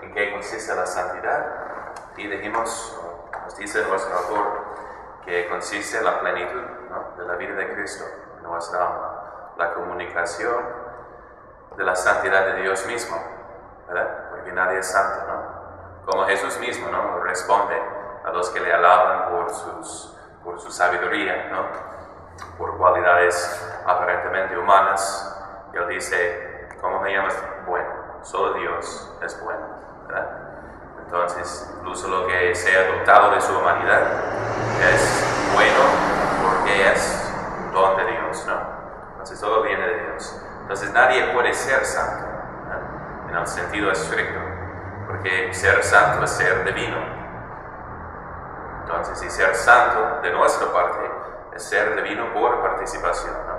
en qué consiste la santidad. Y dijimos, nos dice nuestro autor, que consiste en la plenitud, ¿no?, de la vida de Cristo en nuestra alma, la comunicación de la santidad de Dios mismo, ¿verdad? Porque nadie es santo, ¿no? Como Jesús mismo, ¿no?, responde a los que le alaban por su sabiduría, ¿no?, por cualidades aparentemente humanas. Y él dice, ¿cómo me llamas? Bueno, solo Dios es bueno, ¿verdad? Entonces, incluso lo que se ha adoptado de su humanidad es bueno porque es un don de Dios, ¿no? Entonces, todo viene de Dios. Entonces, nadie puede ser santo, ¿no?, en el sentido estricto, porque ser santo es ser divino. Entonces, si ser santo de nuestra parte es ser divino por participación, ¿no?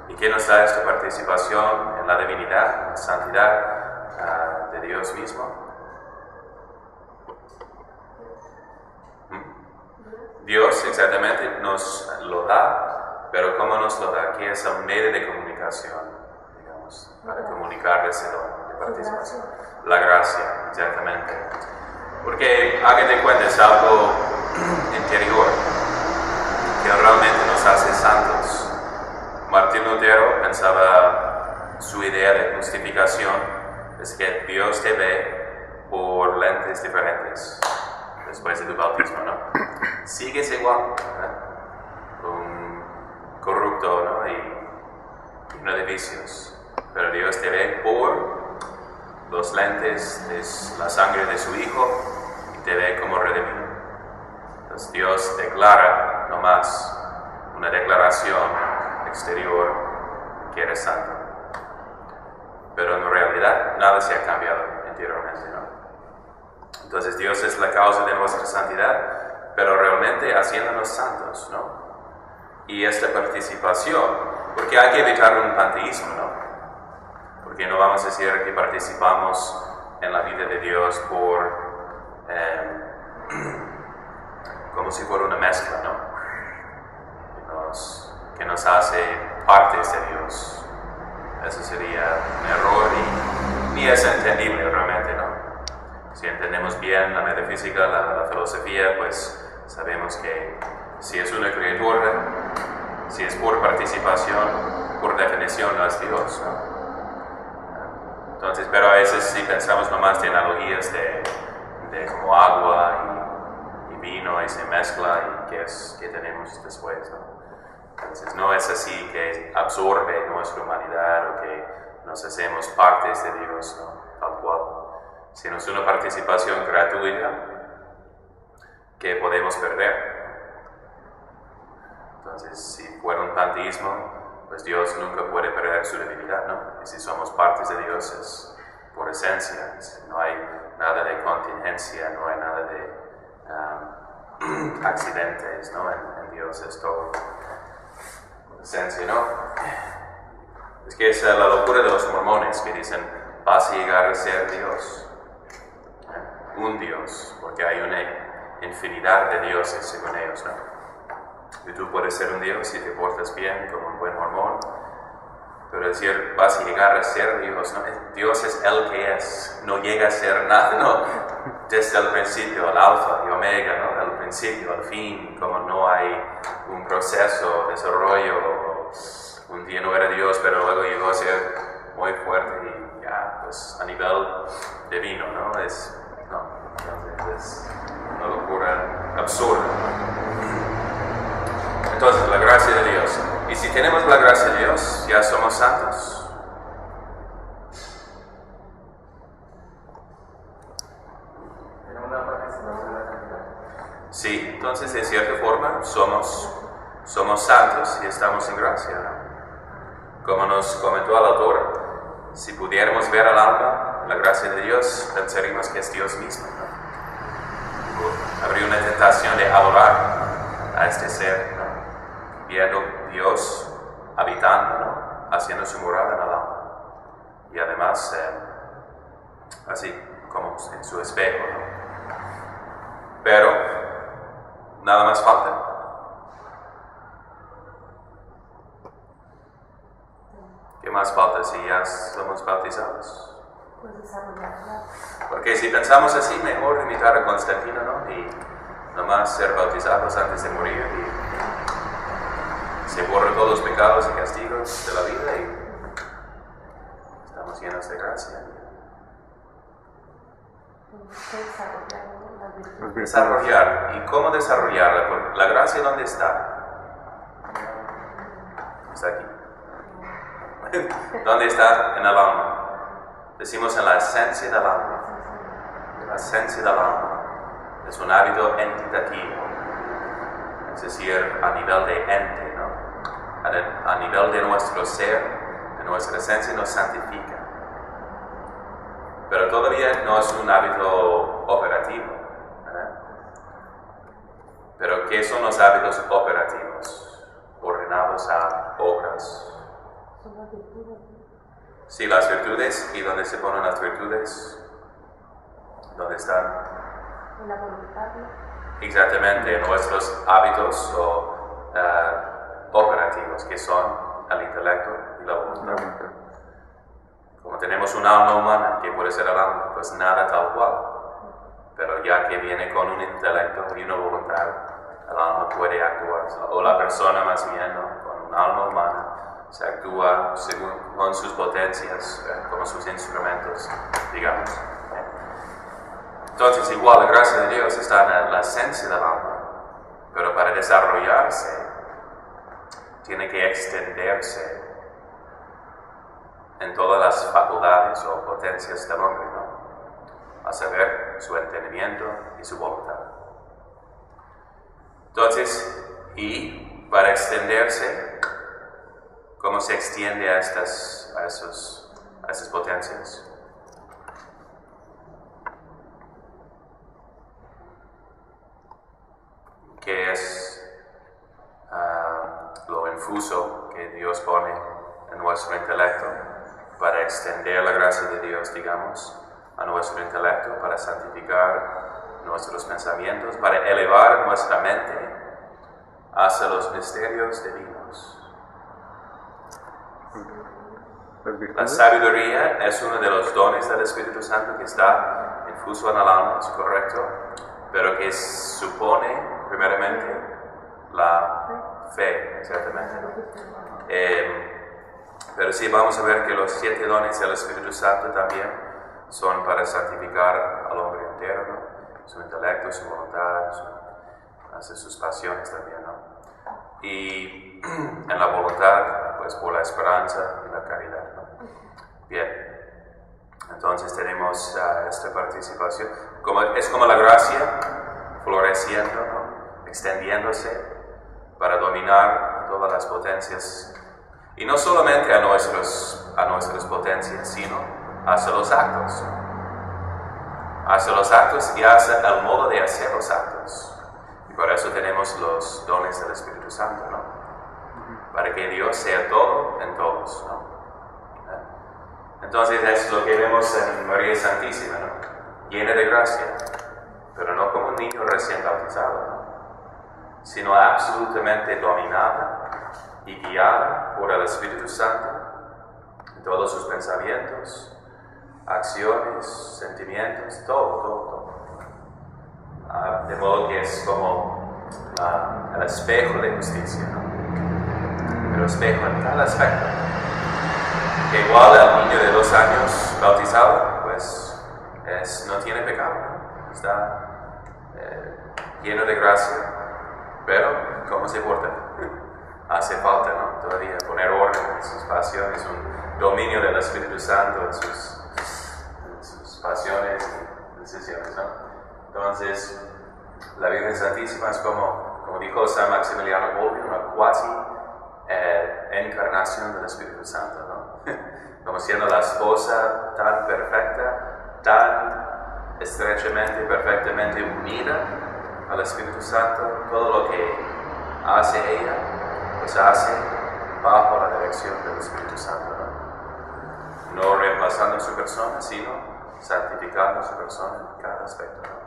¿Y qué nos da esta participación en la divinidad, en la santidad de Dios mismo? Dios exactamente nos lo da, pero ¿cómo nos lo da? ¿Qué es el medio de comunicación, digamos, para comunicar ese don de participación? La gracia, exactamente. Porque, hagan de cuenta, es algo interior que realmente nos hace santos. Martín Lutero pensaba, su idea de justificación es que Dios te ve por lentes diferentes después de tu bautismo, ¿no? Sigues igual, ¿verdad?, un corrupto, ¿no?, y lleno de vicios, pero Dios te ve por los lentes de la sangre de su Hijo y te ve como redimido. Entonces Dios declara nomás una declaración exterior que eres santo, pero en realidad nada se ha cambiado interiormente, ¿no? Entonces Dios es la causa de nuestra santidad, pero realmente haciéndonos santos, ¿no? Y esta participación, porque hay que evitar un panteísmo, ¿no? Porque no vamos a decir que participamos en la vida de Dios como si fuera una mezcla, ¿no?, que nos hace partes de Dios. Eso sería un error y ni es entendible realmente, ¿no? Si entendemos bien la metafísica, la filosofía, pues sabemos que si es una criatura, si es por participación, por definición no es Dios, ¿no? Entonces, pero a veces si pensamos nomás de analogías de como agua y vino y se mezcla y qué tenemos después, ¿no? Entonces no es así que absorbe nuestra humanidad o que nos hacemos partes de Dios, ¿no?, tal cual, sino es una participación gratuita que podemos perder. Entonces, si fuera un panteísmo, pues Dios nunca puede perder su divinidad, ¿no? Y si somos partes de Dios es por esencia, no hay nada de contingencia, no hay nada de accidentes, ¿no? En Dios es todo esencia, ¿no? Es que es la locura de los mormones que dicen, vas a llegar a ser Dios, un Dios, porque hay una infinidad de dioses según ellos, ¿no? Y tú puedes ser un Dios si te portas bien como un buen mormón, pero decir, vas a llegar a ser Dios, ¿no? Dios es el que es, no llega a ser nada, ¿no? Desde el principio, el alfa y omega, ¿no? Del principio al fin, como no hay un proceso, desarrollo, un día no era Dios, pero luego llegó a ser muy fuerte y ya, pues a nivel divino, ¿no? Es una locura absurda. Entonces, la gracia de Dios. Y si tenemos la gracia de Dios, ya somos santos. Sí, entonces de cierta forma somos santos y estamos en gracia, ¿no? Como nos comentó el autor, si pudiéramos ver al alma la gracia de Dios, pensaríamos que es Dios mismo, ¿no? Habría una tentación de adorar a este ser, ¿no?, viendo Dios habitando, ¿no?, haciendo su morada en el alma. Y además, así como en su espejo, ¿no? Pero nada más falta. ¿Qué más falta si ya somos bautizados? Porque si pensamos así, mejor imitar a Constantino, ¿no? Y nomás ser bautizados antes de morir y se borran todos los pecados y castigos de la vida y estamos llenos de gracia. Desarrollar. ¿Y cómo desarrollarla? Porque la gracia, ¿dónde está? Está aquí. ¿Dónde está? En el alma. Decimos en la esencia del alma. La esencia del alma es un hábito entitativo, es decir, a nivel de ente, ¿no? A nivel de nuestro ser, de nuestra esencia, nos santifica. Pero todavía no es un hábito operativo. Pero ¿qué son los hábitos operativos? Ordenados a obras. Sí, las virtudes. ¿Y dónde se ponen las virtudes? ¿Dónde están? En la voluntad. Exactamente, nuestros hábitos operativos, que son el intelecto y la voluntad. Como tenemos un alma humana, que puede ser el alma, pues nada tal cual. Pero ya que viene con un intelecto y una voluntad, el alma puede actuar, o la persona más bien, ¿no? Con un alma humana, se actúa con sus potencias, con sus instrumentos, digamos. Entonces, igual, la gracia de Dios está en la esencia del alma, pero para desarrollarse, tiene que extenderse en todas las facultades o potencias del hombre, ¿no? A saber, su entendimiento y su voluntad. Entonces, y para extenderse, ¿cómo se extiende a esas potencias? ¿Qué es lo infuso que Dios pone en nuestro intelecto para extender la gracia de Dios, digamos, a nuestro intelecto, para santificar nuestros pensamientos, para elevar nuestra mente hacia los misterios divinos? La sabiduría es uno de los dones del Espíritu Santo que está infuso en el alma, es correcto, pero que supone primeramente la fe, exactamente. Pero sí, vamos a ver que los 7 dones del Espíritu Santo también son para santificar al hombre entero, ¿no? Su intelecto, su voluntad, sus pasiones también, ¿no? Y en la voluntad, pues por la esperanza y la caridad, ¿no? Bien, entonces tenemos esta participación. Es como la gracia floreciendo, ¿no? Extendiéndose para dominar todas las potencias, y no solamente a nuestras potencias, sino hacia los actos, y hacia el modo de hacer los actos. Y por eso tenemos los dones del Espíritu Santo, ¿no? Para que Dios sea todo en todos, ¿no? Entonces eso es lo que vemos en María Santísima, ¿no? Llena de gracia, pero no como un niño recién bautizado, ¿no? Sino absolutamente dominada y guiada por el Espíritu Santo en todos sus pensamientos, acciones, sentimientos, todo. De modo que es como el espejo de justicia, ¿no? Pero espejo en cada aspecto. Que igual el niño de 2 años bautizado, pues no tiene pecado, ¿no? Está lleno de gracia, pero ¿cómo se porta? Hace falta, ¿no? Todavía poner orden en sus pasiones, un dominio del Espíritu Santo en sus pasiones y decisiones, ¿no? Entonces, la Virgen Santísima es como dijo San Maximiliano Kolbe, una cuasi encarnación del Espíritu Santo, ¿no? Como siendo la esposa tan perfecta, tan estrechamente, perfectamente unida al Espíritu Santo. Todo lo que hace ella, pues hace bajo la dirección del Espíritu Santo, ¿no? No reemplazando su persona, sino santificando su persona en cada aspecto, ¿no?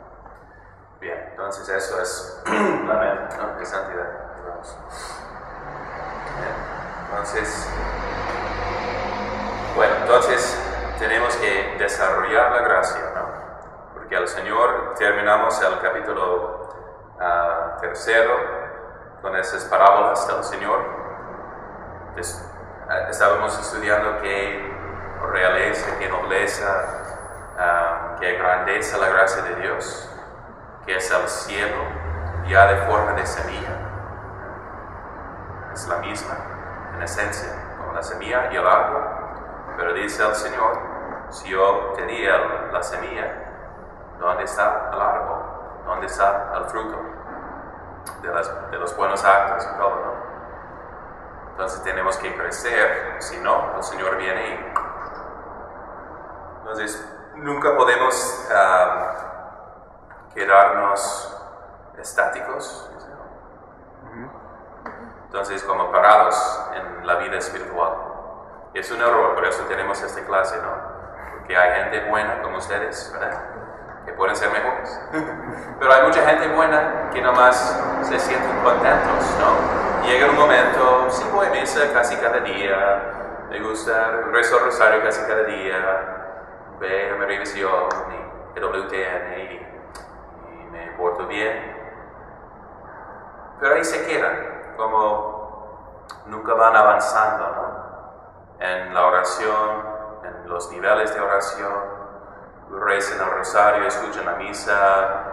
Bien, entonces eso es la mente, ¿no? De santidad. Bien. Entonces, tenemos que desarrollar la gracia, ¿no? Porque al Señor, terminamos el capítulo 3 con esas parábolas del Señor. Estábamos estudiando qué realeza, qué nobleza, qué grandeza la gracia de Dios, que es el cielo ya de forma de semilla. Es la misma en esencia, como la semilla y el árbol. Pero dice el Señor, si yo tenía la semilla, ¿dónde está el árbol? ¿Dónde está el fruto de los buenos actos y todo, no? Entonces tenemos que crecer, si no, el Señor viene y... Entonces, nunca podemos quedarnos estáticos, entonces como parados en la vida espiritual. Es un error, por eso tenemos esta clase, ¿no? Porque hay gente buena como ustedes, ¿verdad? Que pueden ser mejores. Pero hay mucha gente buena que nomás se sienten contentos, ¿no? Llega un momento, sí voy a misa casi cada día, me gusta, rezo el rosario casi cada día, ve a mi revisión y EWTN y me porto bien. Pero ahí se quedan, como nunca van avanzando, ¿no? En la oración, en los niveles de oración, rezan el rosario, escuchan la misa,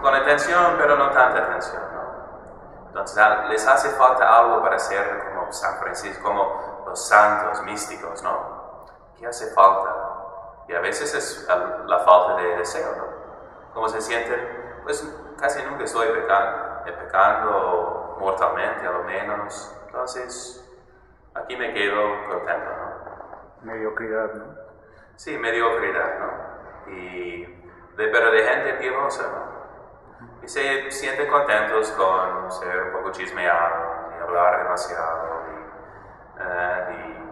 con atención, pero no tanta atención, ¿no? Entonces les hace falta algo para ser como San Francisco, como los santos místicos, ¿no? ¿Qué hace falta? Y a veces es la falta de deseo, ¿no? Como se sienten, pues casi nunca estoy pecando mortalmente, a lo menos. Entonces, aquí me quedo contento, ¿no? Mediocridad, ¿no? Sí, mediocridad, ¿no? Pero de gente piadosa, ¿no? Y se sienten contentos con ser un poco chismeados y hablar demasiado y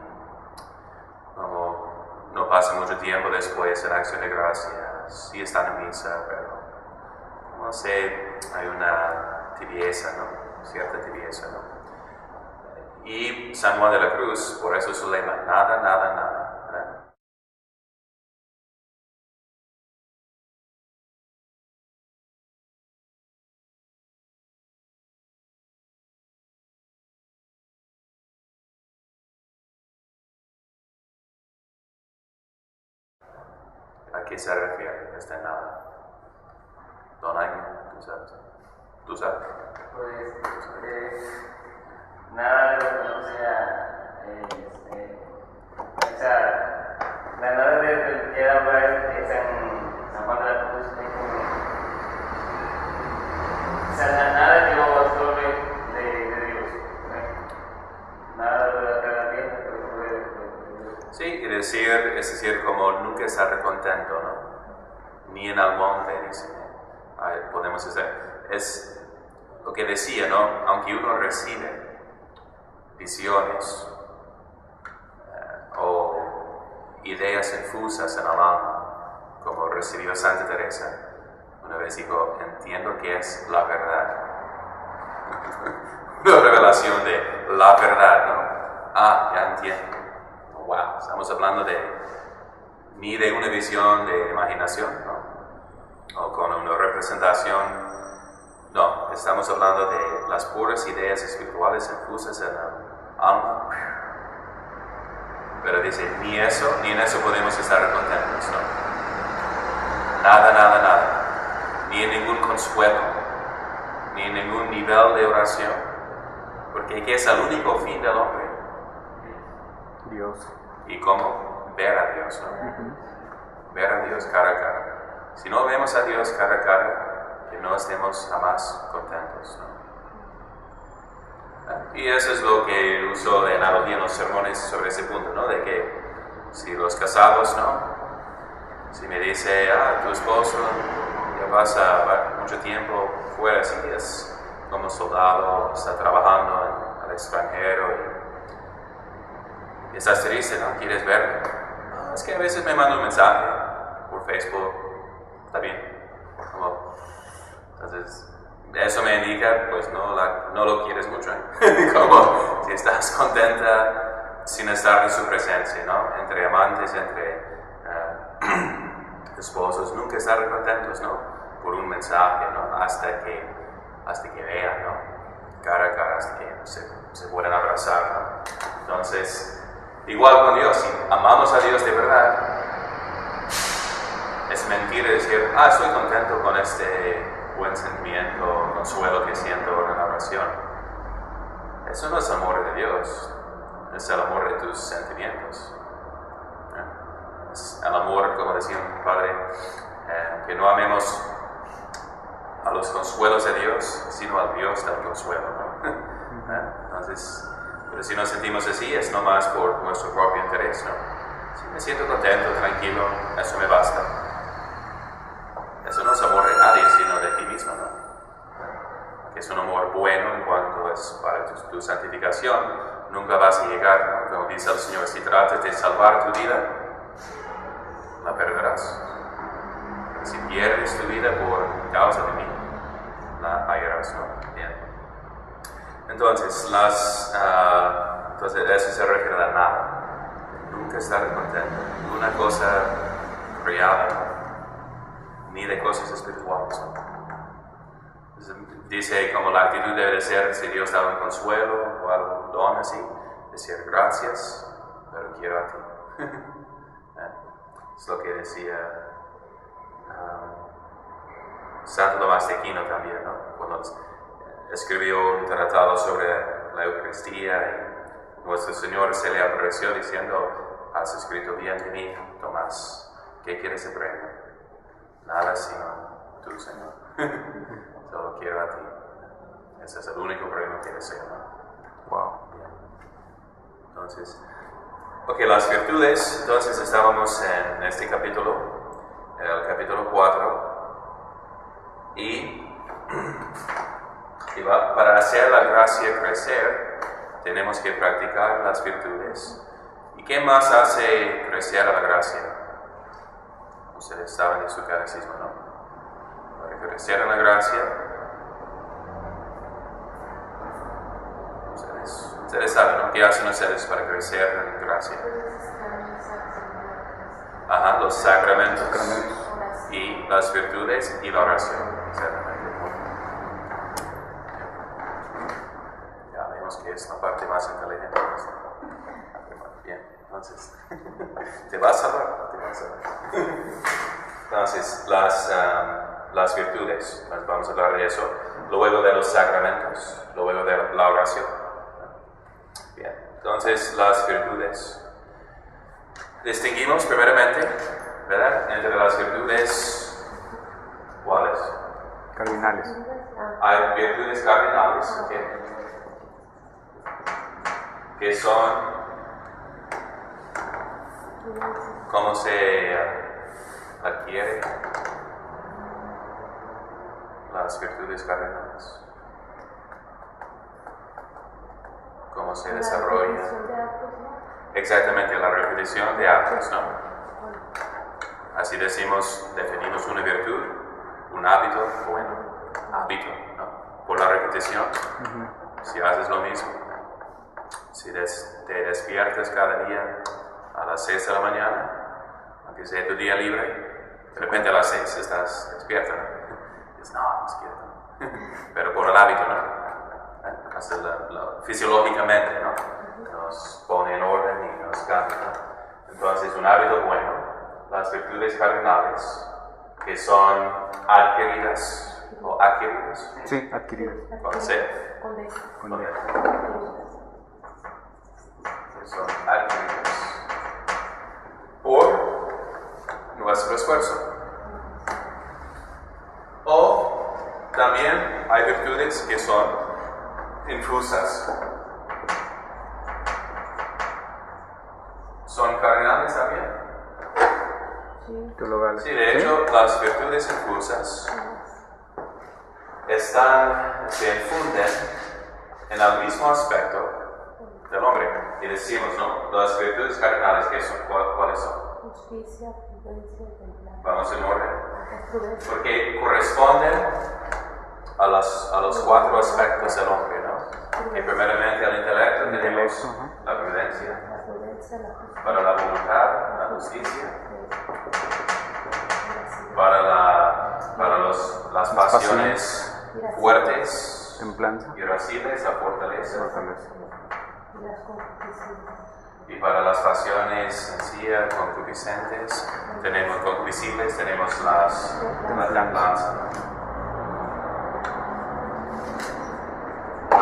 como no pasa mucho tiempo después en acción de gracias, sí están en misa, pero no sé, hay una tibieza, ¿no? Cierta tibieza, ¿no? Y San Juan de la Cruz, por eso su lema, nada, nada, nada, ¿verdad? ¿A qué se refiere este nada? Don Jaime, tú sabes. ¿Tú sabes? Pues nada de lo que no sea nada de lo que quiera hablar es en San Juan de la Cruz, nada que lo absorbe de Dios, nada de la tierra que lo absorbe de Dios. Sí, es decir, como nunca estar contento, ¿no? Ni en el monte, dice. Podemos hacer. Es lo que decía, ¿no? Aunque uno recibe visiones o ideas infusas en el alma, como recibió Santa Teresa, una vez dijo, entiendo que es la verdad. Una revelación de la verdad, ¿no? Ya entiendo. Wow, estamos hablando ni de una visión de imaginación, ¿no? O con una representación. No, estamos hablando de las puras ideas espirituales infusas en el alma. Pero dice, ni en eso podemos estar contentos, ¿no? Nada, nada, nada. Ni en ningún consuelo, ni en ningún nivel de oración. Porque ¿qué es el único fin del hombre? Dios. ¿Y cómo? Ver a Dios, ¿no? Ver a Dios cara a cara. Si no vemos a Dios cara a cara, que no estemos jamás contentos, ¿no? Y eso es lo que uso de analogía en los sermones sobre ese punto, ¿no? De que si los casados, ¿no? Si me dice, tu esposo ya pasa mucho tiempo fuera, sí, es como soldado, está trabajando al extranjero y estás triste, ¿no? ¿Quieres verlo? No, es que a veces me manda un mensaje por Facebook, está bien. Entonces, eso me indica, pues no lo quieres mucho, ¿eh? Como si estás contenta, sin estar en su presencia, ¿no? Entre amantes, entre esposos, nunca estar contentos, ¿no? Por un mensaje, ¿no? Hasta que vean, ¿no? Cara a cara, hasta que se puedan abrazar, ¿no? Entonces, igual con Dios, si amamos a Dios de verdad, es mentira decir, estoy contento con este buen sentimiento, consuelo que siento en la oración. Eso no es amor de Dios, es el amor de tus sentimientos. Es el amor, como decía mi padre, que no amemos a los consuelos de Dios, sino al Dios del consuelo, ¿no? Entonces, pero si nos sentimos así, es nomás por nuestro propio interés, ¿no? Si me siento contento, tranquilo, eso me basta. Eso no es amor de nadie, sino de ti mismo, ¿no? Que es un amor bueno en cuanto es para tu santificación. Nunca vas a llegar, ¿no? Como dice el Señor, si tratas de salvar tu vida, la perderás. Si pierdes tu vida por causa de mí, la hallarás, ¿no? Bien. Entonces, eso se refiere a nada. Nunca estar contento. Una cosa creada, ni de cosas espirituales, ¿no? Dice como la actitud debe de ser, si Dios da un consuelo o algún don así, decir gracias, pero quiero a ti. Es lo que decía Santo Tomás de Aquino también, ¿no? Cuando escribió un tratado sobre la Eucaristía y nuestro Señor se le apareció diciendo, has escrito bien de mí, Tomás, ¿qué quieres de premio? Nada sino tú, Señor. Solo quiero a ti. Ese es el único premio que deseo, ¿no? Wow. Bien. Entonces, las virtudes. Entonces estábamos en este capítulo, el capítulo 4, para hacer la gracia crecer, tenemos que practicar las virtudes. ¿Y qué más hace crecer a la gracia? Ustedes saben de su catecismo, ¿no? Para crecer en la gracia, ustedes saben, ¿no? ¿Qué hacen ustedes para crecer en gracia? Los sacramentos y las virtudes y la oración. Exactamente. Ya vemos que es la parte más inteligente. Bien, entonces, te vas a salvar, te vas a salvar. Entonces, las virtudes, vamos a hablar de eso, luego de los sacramentos, luego de la oración. Bien, entonces las virtudes. Distinguimos primeramente, ¿verdad?, entre las virtudes, ¿cuáles? Cardinales. Hay virtudes cardinales, que son, ¿cómo se adquiere las virtudes cardinales? ¿Cómo se desarrolla? Exactamente, la repetición de actos, ¿no? Así definimos una virtud, un hábito, hábito, ¿no? Por la repetición. Si haces lo mismo, si te despiertas cada día a las 6 de la mañana, aunque sea tu día libre, de repente a las 6 estás despierto, ¿no? Dices, no, despierto. Pero por el hábito, ¿no? Hasta fisiológicamente, ¿no? Nos pone en orden y nos cambia, ¿no? Entonces, un hábito bueno, las virtudes cardinales, que son adquiridas o adquiridas. Sí, adquiridas. Con C. Con D. Con D. Que son adquiridas por nuestro esfuerzo. O también hay virtudes que son infusas. ¿Son cardinales también? Teologales. Sí, de hecho, las virtudes infusas se infunden en el mismo aspecto del hombre. Y decimos, ¿no? Las virtudes cardinales, ¿qué son? ¿Cuáles son? Justicia, prudencia, templanza. Vamos en orden. Prudencia. Porque corresponden a los 4 aspectos del hombre, ¿no? Que primeramente al intelecto tenemos la prudencia, fuerza, la justicia, para la voluntad, la justicia, gracia, para las pasiones fuertes, templanza, irascibles, la fortaleza, fortaleza, y las concupiscencias. y para las pasiones sencillas, concupiscentes, tenemos concupiscibles, tenemos la templanza.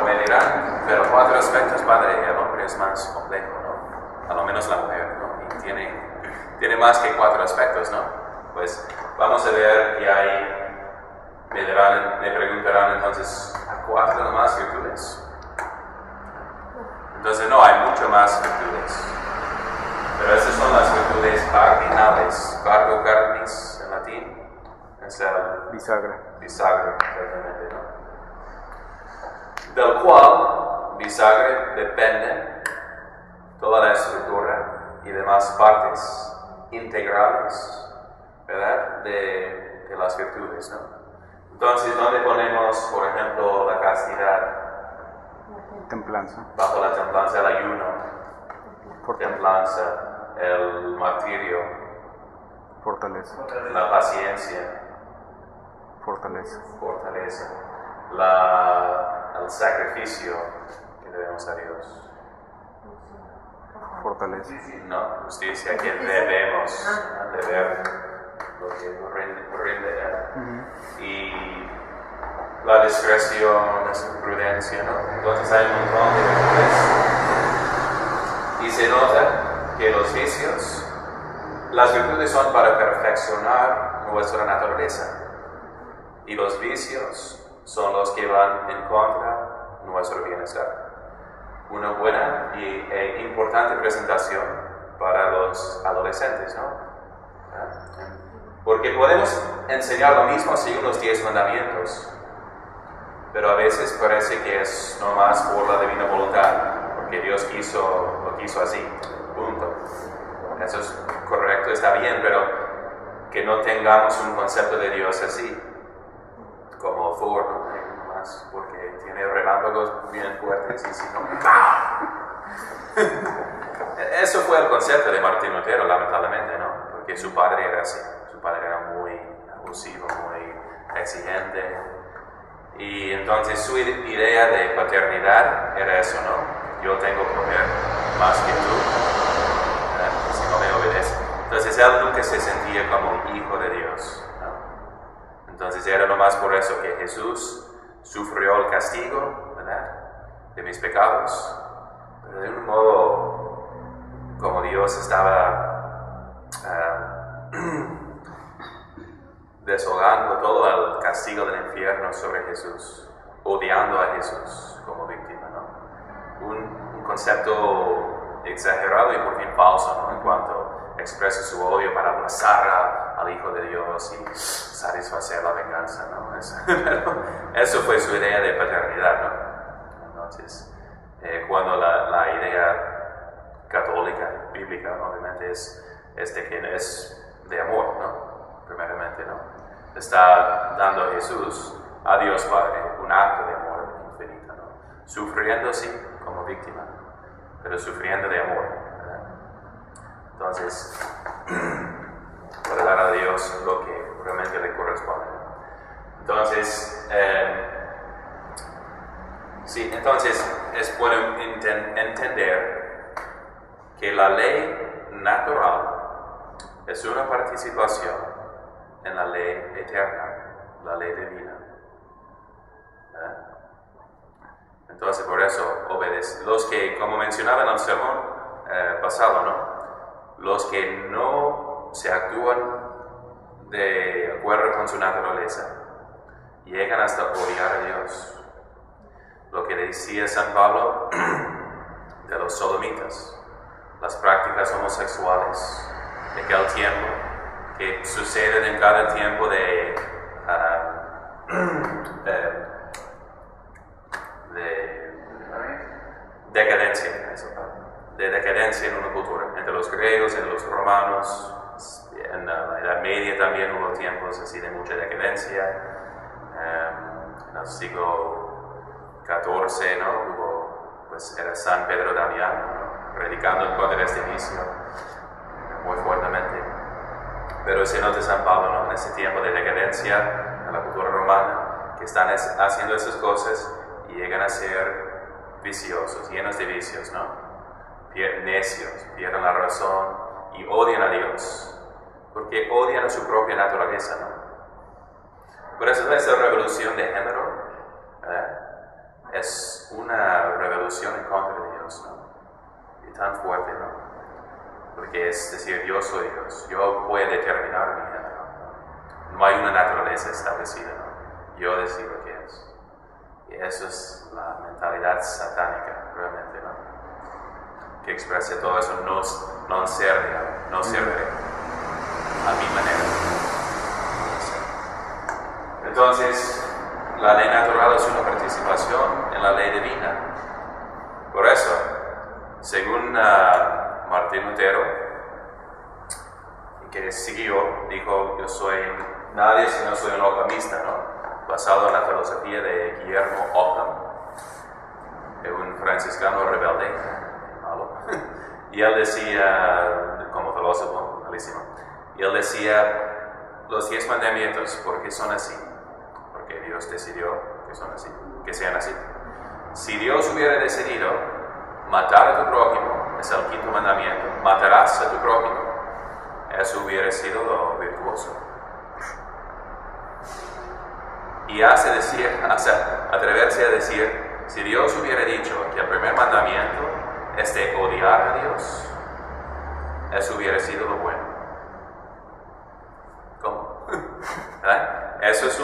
Me dirán, pero 4 aspectos, padre, el hombre es más complejo, ¿no? A lo menos la mujer, ¿no? Y tiene más que 4 aspectos, ¿no? Pues vamos a ver que hay, me preguntarán entonces, ¿a 4 nomás virtudes? Entonces no, hay mucho más virtudes. Pero esas son las virtudes cardinales. Cargo carnis en latín es el bisagra, bisagra, exactamente, ¿no? Del cual bisagra depende toda la estructura y demás partes integrales, ¿verdad? De las virtudes, ¿no? Entonces, ¿dónde ponemos, por ejemplo, la castidad? templanza, Bajo la templanza, el ayuno, fortaleza, templanza, el martirio, fortaleza, la paciencia, fortaleza, fortaleza, el sacrificio que debemos a Dios, fortaleza, ¿no? Justicia que debemos deber lo que rinde Él. Y la discreción, la prudencia, ¿no? Entonces hay un montón de virtudes. Y se nota que los vicios, las virtudes son para perfeccionar nuestra naturaleza. Y los vicios son los que van en contra de nuestro bienestar. Una buena e importante presentación para los adolescentes, ¿no? Porque podemos enseñar lo mismo según los 10 mandamientos, pero a veces parece que es no más por la divina voluntad, porque Dios lo quiso así, punto. Eso es correcto, está bien, pero que no tengamos un concepto de Dios así, como Thor, ¿no? Más porque tiene relámpagos bien fuertes y si no, eso fue el concepto de Martín Lutero, lamentablemente, ¿no? Porque su padre era así, su padre era muy abusivo, muy exigente. Y entonces su idea de paternidad era eso, ¿no? Yo tengo poder más que tú, si no me obedece. Entonces él nunca se sentía como hijo de Dios, ¿no? Entonces era nomás por eso que Jesús sufrió el castigo, ¿verdad? De mis pecados, pero de un modo como Dios estaba deshogando todo el castigo del infierno sobre Jesús, odiando a Jesús como víctima, ¿no? Un concepto exagerado y por fin falso, ¿no? En cuanto expresa su odio para abrazar al Hijo de Dios y satisfacer la venganza, ¿no? Eso fue su idea de paternidad, ¿no? Entonces, cuando la idea católica, bíblica, obviamente es de que es de amor, ¿no? Primeramente, ¿no? Está dando a Jesús, a Dios Padre, un acto de amor infinito, ¿no? Sufriendo, sí, como víctima, pero sufriendo de amor, ¿verdad? Entonces, para dar a Dios lo que realmente le corresponde, ¿no? Entonces, sí, entonces es bueno entender que la ley natural es una participación en la ley eterna, la ley divina. ¿Verdad? Entonces, por eso obedece. Los que, como mencionaba en el sermón pasado, ¿no? Los que no se actúan de acuerdo con su naturaleza, llegan hasta odiar a Dios. Lo que decía San Pablo de los sodomitas, las prácticas homosexuales de aquel tiempo, que suceden en cada tiempo de decadencia, de decadencia en una cultura, entre los griegos, entre los romanos, en la Edad Media también hubo tiempos así de mucha decadencia, en el siglo XIV, ¿no? Hubo, pues era San Pedro Damiano, ¿no? predicando en contra de este vicio muy fuertemente. Pero se nota San Pablo, ¿no? En ese tiempo de decadencia en la cultura romana, que están haciendo esas cosas y llegan a ser viciosos, llenos de vicios, ¿no? Necios, pierden la razón y odian a Dios, porque odian a su propia naturaleza, ¿no? Por eso esa revolución de género, ¿verdad? Es una revolución en contra de Dios, ¿no? Y tan fuerte, ¿no? Porque es decir, yo soy Dios, yo puedo determinar mi género. No hay una naturaleza establecida, ¿no? Yo decido qué es. Y eso es la mentalidad satánica, realmente, ¿no? Que expresa todo eso, no sirve a mi manera. Entonces, la ley natural es una participación en la ley divina. Por eso, según Martín Lutero, que siguió, dijo, yo soy nadie si no soy un Occamista, ¿no? Basado en la filosofía de Guillermo Ockham, un franciscano rebelde, malo. Y él decía, como filósofo, malísimo, y él decía, los 10 mandamientos, ¿por qué son así? Porque Dios decidió que son así, que sean así. Si Dios hubiera decidido matar a tu prójimo, es el 5º mandamiento, matarás a tu prójimo, eso hubiera sido lo virtuoso. Y atreverse a decir, si Dios hubiera dicho que el primer mandamiento es de odiar a Dios, eso hubiera sido lo bueno. ¿Cómo? Eso es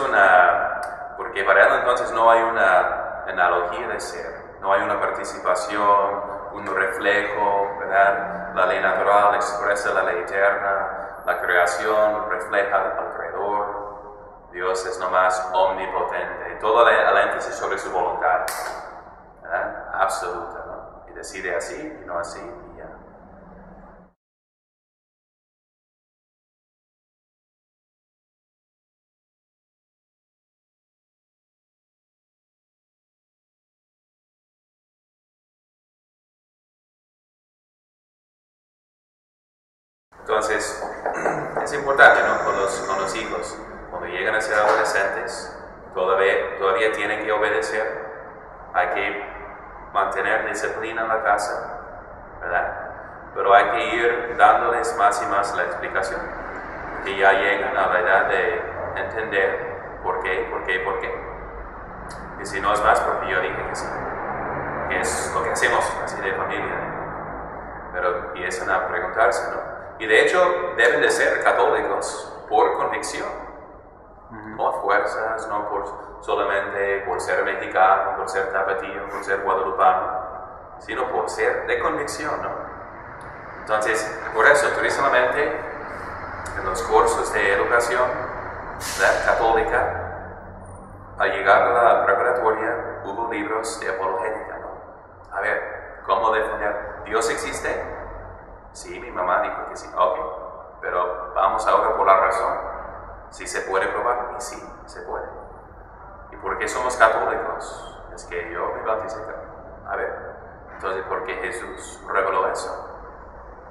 porque para él entonces no hay una analogía de ser, no hay una participación, un reflejo, ¿verdad? La ley natural expresa la ley eterna, la creación refleja al Creador, Dios es nomás omnipotente, todo el énfasis sobre su voluntad, ¿verdad? Absoluta, ¿no? Y decide así y no así y ya. Entonces, es importante, ¿no? Con los hijos, cuando llegan a ser adolescentes, todavía tienen que obedecer, hay que mantener disciplina en la casa, ¿verdad? Pero hay que ir dándoles más y más la explicación, que ya llegan a la edad de entender por qué. Y si no es más, porque yo dije que sí, que es lo que hacemos así de familia, pero empiezan a preguntarse, ¿no? Y de hecho deben de ser católicos por convicción, no a fuerzas, no solamente por ser mexicano, por ser tapatío, por ser guadalupano, sino por ser de convicción, ¿no? Entonces, por eso, turísticamente, en los cursos de educación católica, al llegar a la preparatoria, hubo libros de apologética, ¿no? A ver, ¿cómo defender? ¿Dios existe? Sí, mi mamá dijo que sí. Ok, pero vamos ahora por la razón. ¿Sí se puede probar? Y sí, se puede. ¿Y por qué somos católicos? Es que yo me bauticé. A ver, entonces, ¿por qué Jesús reveló eso?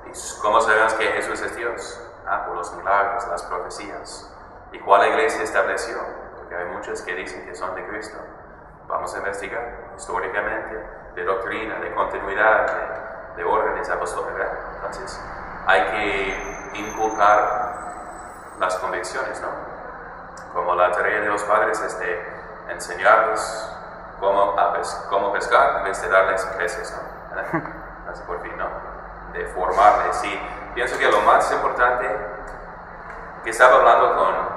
¿Y cómo sabemos que Jesús es Dios? Por los milagros, las profecías. ¿Y cuál iglesia estableció? Porque hay muchas que dicen que son de Cristo. Vamos a investigar históricamente, de doctrina, de continuidad, de órdenes apostólicas. Entonces, hay que inculcar las convicciones, ¿no? Como la tarea de los padres es de enseñarles cómo pescar en vez de darles peces, ¿no? Así por fin, ¿no? De formarles. Y pienso que lo más importante, que estaba hablando con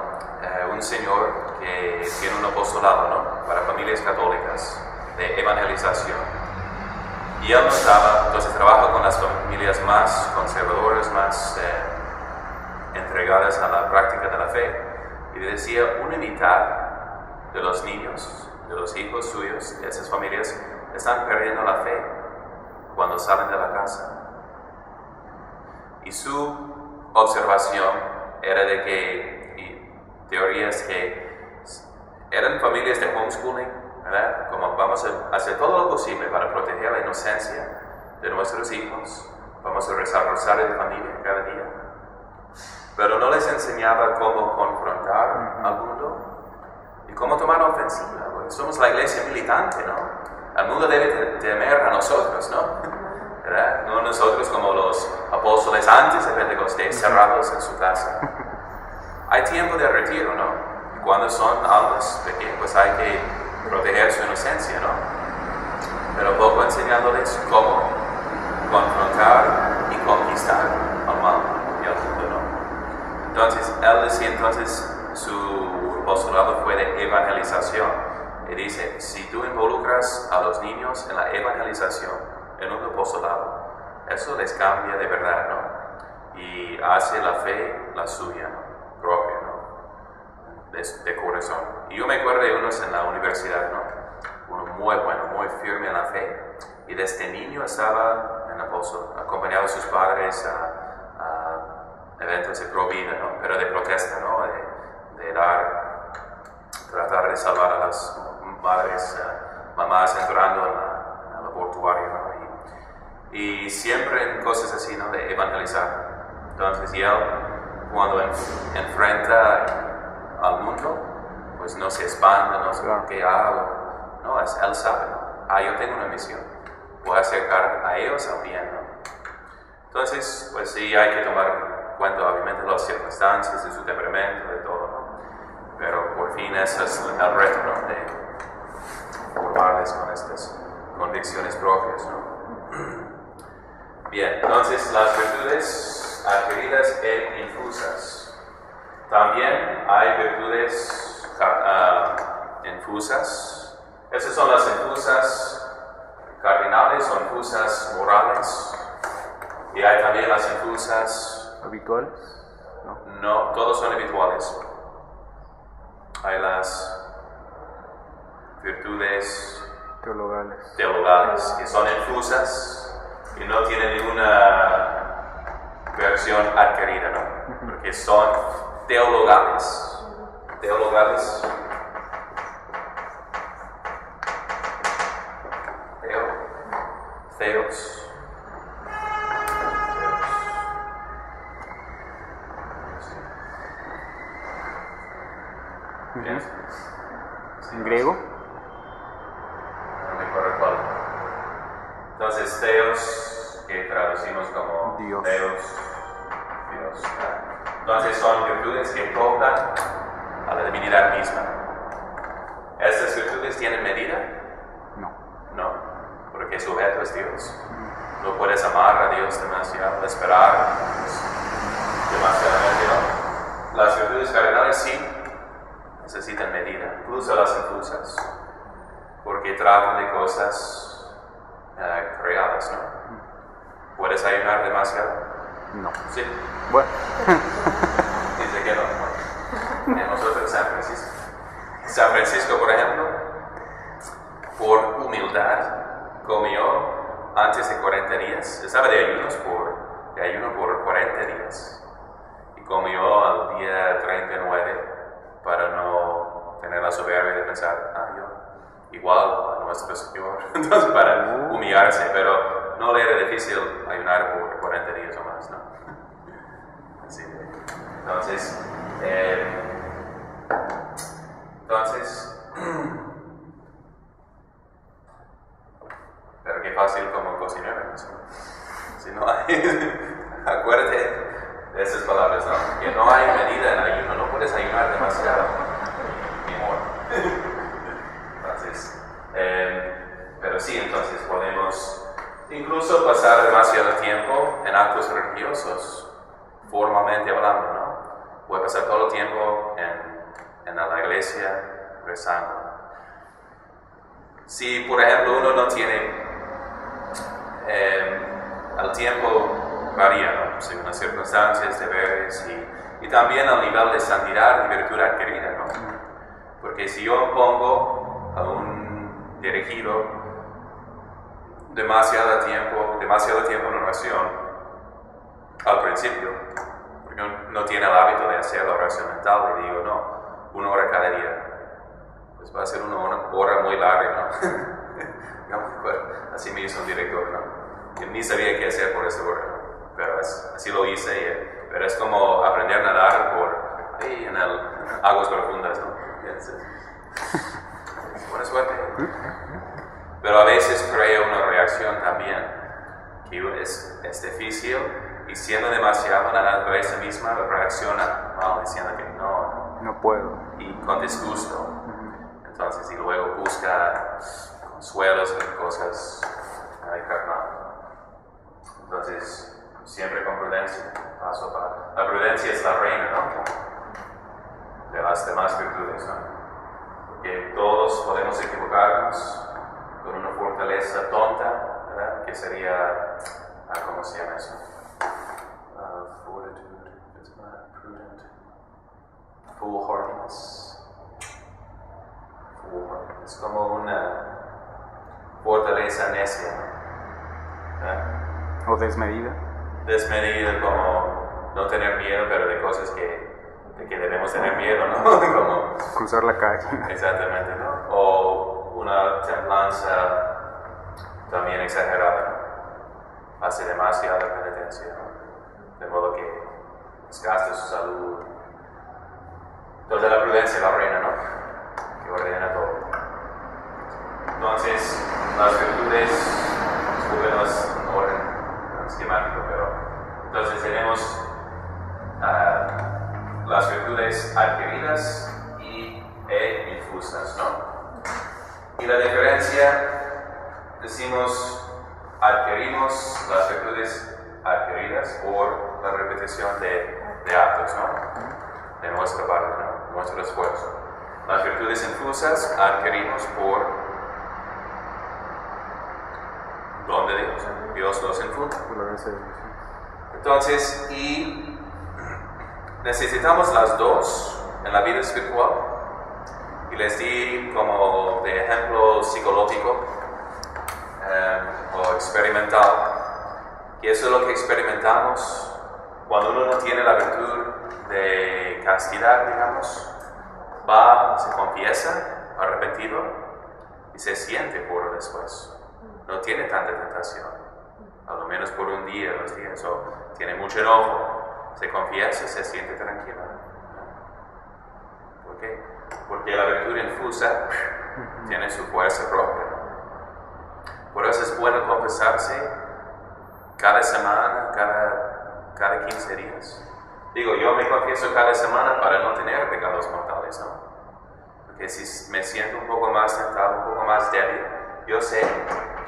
un señor que tiene un apostolado, ¿no? Para familias católicas, de evangelización. Y él notaba, entonces trabaja con las familias más conservadoras, más entregadas a la práctica de la fe. Y decía, una mitad de los niños, de los hijos suyos, de esas familias, están perdiendo la fe cuando salen de la casa. Y su observación era de que, y teorías que eran familias de homeschooling, ¿verdad? Como vamos a hacer todo lo posible para proteger la inocencia de nuestros hijos, vamos a rezar rosario de familia cada día, pero no les enseñaba cómo confrontar al mundo y cómo tomar la ofensiva, porque somos la iglesia militante, ¿no? El mundo debe temer a nosotros, ¿no? ¿Verdad? No nosotros como los apóstoles antes de Pentecostés, cerrados en su casa. Hay tiempo de retiro, ¿no? Cuando son almas pequeñas, pues hay que proteger su inocencia, ¿no? Pero poco enseñándoles cómo confrontar y conquistar al mal y al mundo, ¿no? Entonces, él decía, su apostolado fue de evangelización. Y dice, si tú involucras a los niños en la evangelización, en un apostolado, eso les cambia de verdad, ¿no? Y hace la fe la suya, ¿no? Propia, ¿no? De corazón. Y yo me acuerdo de unos en la universidad, ¿no? Uno muy bueno, muy firme en la fe. Y desde niño estaba en apóstol, acompañado a sus padres a eventos de pro vida, ¿no? Pero de protesta, ¿no? De tratar de salvar a las madres, mamás entrando en el abortuario, ¿no? Y siempre en cosas así, ¿no? De evangelizar. Entonces, y él, cuando enfrenta al mundo, pues no se espanta, no sé qué hago. No, él sabe, ¿no? Yo tengo una misión. Voy a acercar a ellos al bien, ¿no? Entonces, pues sí, hay que tomar en cuenta, obviamente, las circunstancias de su temperamento, de todo, ¿no? Pero por fin ese es el reto, ¿no? De formarles con estas convicciones propias, ¿no? Bien, entonces las virtudes adquiridas e infusas. También hay virtudes infusas. Esas son las infusas cardinales o infusas morales. Y hay también las infusas ¿habituales? No, todos son habituales. Hay las virtudes teologales, que son infusas y no tienen ninguna versión adquirida, ¿no? Porque son teologales. Theos. ¿Bien? ¿En griego? No me acuerdo cuál. Entonces, Theos, que traducimos como Dios. Dios. Entonces, son virtudes que tocan a la divinidad misma. ¿Estas virtudes tienen medida? No, porque su objeto es Dios. No puedes amar a Dios demasiado, esperar demasiadamente, ¿no? Las virtudes cardinales sí necesitan medida, incluso las infusas, porque tratan de cosas creadas, ¿no? ¿Puedes ayunar demasiado? No. Sí. Bueno. Dice que no. Bueno, tenemos otro San Francisco. San Francisco, por ejemplo, por humildad, comió antes de 40 días. Estaba de ayuno por 40 días. Y comió al día 39 para no tener la soberbia de pensar, yo igual a nuestro Señor. Entonces, para humillarse, pero no le era difícil ayunar por 40 días o más, ¿no? Así. Entonces, pero qué fácil como cocinar, ¿no? Si no hay, acuérdate de esas palabras, ¿no? Que no hay medida en ayuno, no puedes ayunar demasiado, mi amor. Entonces, pero sí, entonces podemos incluso pasar demasiado tiempo en actos religiosos, formalmente hablando, ¿no? Puede pasar todo el tiempo en la iglesia rezando. Si, por ejemplo, uno no tiene el tiempo varía, ¿no? Según las circunstancias, deberes y también al nivel de santidad y virtud adquirida, ¿no? Porque si yo pongo a un dirigido demasiado tiempo en oración al principio, porque no tiene el hábito de hacer la oración mental, le digo, no, 1 hora cada día, pues va a ser una hora muy larga, ¿no? No me acuerdo, así me hizo un director, ¿no? que ni sabía qué hacer por ese borrego, pero así lo hice, pero es como aprender a nadar ahí en aguas profundas, ¿no? Buena suerte. Pero a veces crea una reacción también, que es difícil, y siendo demasiado, la naturaleza misma reacciona mal, diciendo que No puedo. y con disgusto. Entonces, y luego busca consuelos en cosas carnales. Entonces, siempre con prudencia, paso a paso. La prudencia es la reina, ¿no? De las demás virtudes, ¿no? Porque todos podemos equivocarnos con una fortaleza tonta, ¿verdad? Que sería, ¿cómo se llama eso? Fortitude, it's not prudent. Foolhardiness. Es como una fortaleza necia, ¿no? O desmedida. Desmedida, como no tener miedo, pero de cosas de que debemos tener miedo, ¿no? Como, Cruzar la calle. exactamente, ¿no? O una templanza también exagerada, ¿no? Hace demasiada penitencia, ¿no? De modo que desgasta su salud. Entonces la prudencia la reina, ¿no? Que ordena todo. Entonces, las virtudes, discúlpenos en orden esquemático, pero entonces tenemos las virtudes adquiridas e infusas, ¿no? Y la diferencia, decimos, adquirimos las virtudes adquiridas por la repetición de actos, ¿no? De nuestra parte, ¿no? Nuestro esfuerzo. Las virtudes infusas adquirimos por don de Dios. Dios los infunde. Por la gracia de Dios. Entonces, y necesitamos las dos en la vida espiritual. Y les di como de ejemplo psicológico o experimental, que eso es lo que experimentamos cuando uno no tiene la virtud de castidad, digamos, se confiesa, arrepentido y se siente puro después. No tiene tanta tentación, a lo menos por un día, 2 días, o tiene mucho enojo, se confiesa, se siente tranquilo. ¿Por qué? Porque la virtud infusa tiene su fuerza propia. Por eso es bueno confesarse cada semana, cada 15 días. Digo, yo me confieso cada semana para no tener pecados mortales, ¿no? Porque si me siento un poco más tentado, un poco más débil, yo sé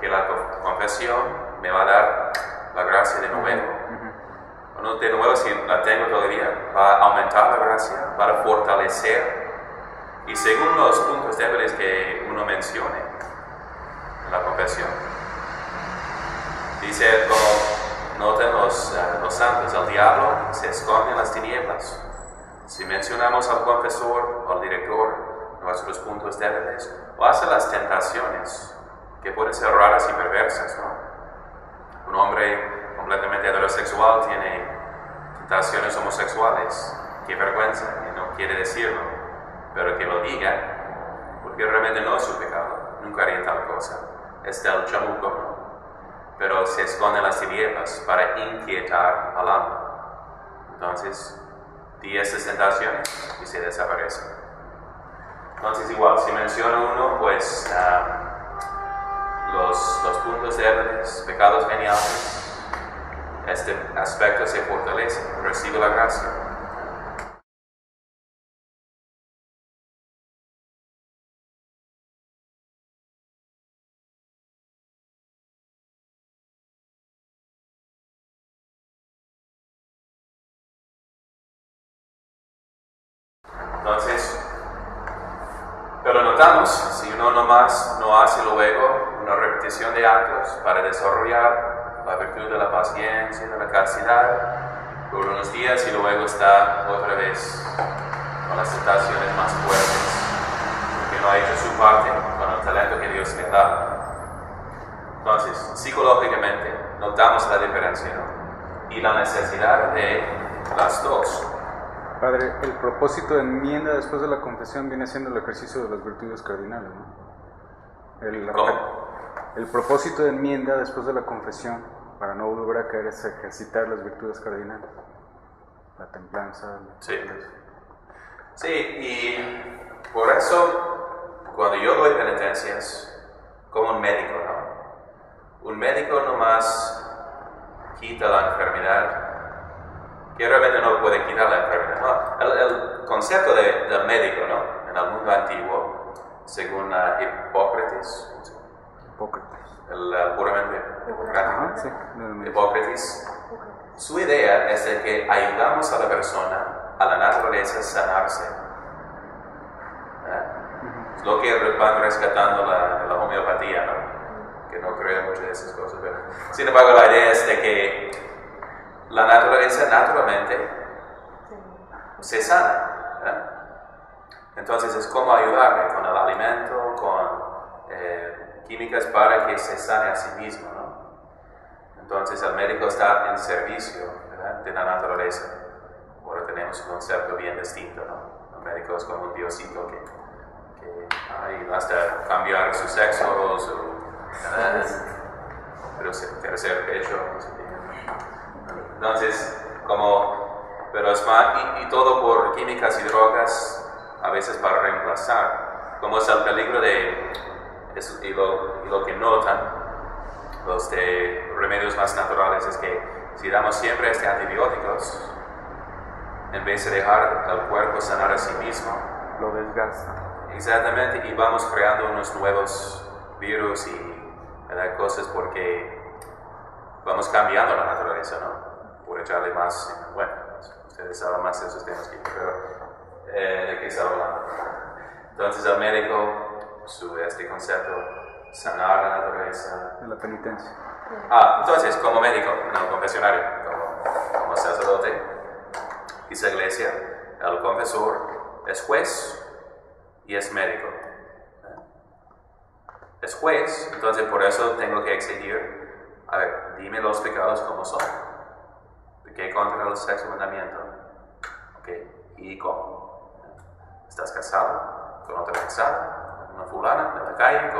que la confesión me va a dar la gracia de nuevo. No de nuevo, si la tengo todavía, va a aumentar la gracia, va a fortalecer. Y según los puntos débiles que uno mencione en la confesión, dice, como notan los santos, el diablo se esconde en las tinieblas. Si mencionamos al confesor o al director nuestros puntos débiles, o hasta las tentaciones, que pueden ser raras y perversas, ¿no? Un hombre completamente heterosexual tiene tentaciones homosexuales, qué vergüenza, y no quiere decirlo, pero que lo diga, porque realmente no es su pecado, nunca haría tal cosa, es del chamuco, ¿no? Pero se esconde en las tinieblas para inquietar al alma. Entonces, di estas tentaciones y se desaparecen. Entonces, igual, si menciono uno, pues los puntos débiles, pecados veniales, este aspecto se fortalece, recibe la gracia. Entonces, pero notamos, si uno nomás no hace luego una repetición de actos para desarrollar la virtud de la paciencia, de la castidad, por unos días y luego está otra vez con las tentaciones más fuertes, porque no ha hecho su parte con el talento que Dios le da. Entonces, psicológicamente, notamos la diferencia, ¿no? Y la necesidad de las dos. Padre, el propósito de enmienda después de la confesión viene siendo el ejercicio de las virtudes cardinales, ¿no? ¿Cómo? El propósito de enmienda después de la confesión para no volver a caer es ejercitar las virtudes cardinales, la templanza. Sí. Sí, y por eso cuando yo doy penitencias, como un médico, ¿no? Un médico nomás quita la enfermedad, que realmente no puede quitar la enfermedad. No, el concepto del médico, ¿no? En el mundo antiguo, según Hipócrates, el puramente hipocrático, Sí. Hipócrates, su idea es de que ayudamos a la persona, a la naturaleza, a sanarse. Es lo que van rescatando la homeopatía, ¿no? Que no creo mucho de esas cosas, pero sin embargo la idea es de que la naturaleza naturalmente se sana. Entonces es como ayudarle con el alimento, con químicas para que se sane a sí mismo, ¿no? Entonces el médico está en servicio, ¿verdad?, de la naturaleza. Ahora tenemos un concepto bien distinto, ¿no? El médico es como un diosito que hasta cambiar su sexo, pero tercer pecho, no sé qué. Entonces, pero es más, y todo por químicas y drogas, a veces para reemplazar, como es el peligro y lo que notan los de remedios más naturales es que si damos siempre antibióticos, en vez de dejar al cuerpo sanar a sí mismo, lo desgasta. Exactamente, y vamos creando unos nuevos virus y cosas porque vamos cambiando la naturaleza, ¿no? Por echarle más, bueno, ustedes saben más de esos temas que yo, pero ¿de qué estaba hablando? Entonces el médico, este concepto, sanar la naturaleza. De la penitencia. Entonces, como médico, en el confesionario, como sacerdote, dice la iglesia, el confesor es juez y es médico. Es juez, entonces por eso tengo que exigir, a ver, dime los pecados como son. ¿Qué contra el sexto mandamiento? Okay. ¿Y cómo? ¿Estás casado con otra casada? ¿Con una fulana de la calle?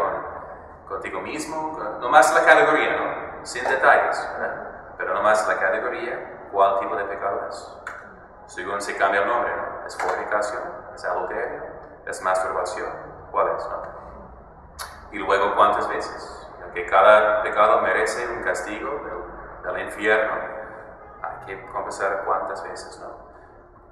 ¿Contigo mismo? Nomás la categoría, ¿no? Sin detalles, ¿verdad? Pero nomás la categoría, ¿cuál tipo de pecado es? Según se cambia el nombre, ¿no? ¿Es fornicación? ¿Es adulterio? ¿Es masturbación? ¿Cuál es, no? Y luego, ¿cuántas veces? Que cada pecado merece un castigo del infierno. Hay que confesar cuántas veces, ¿no?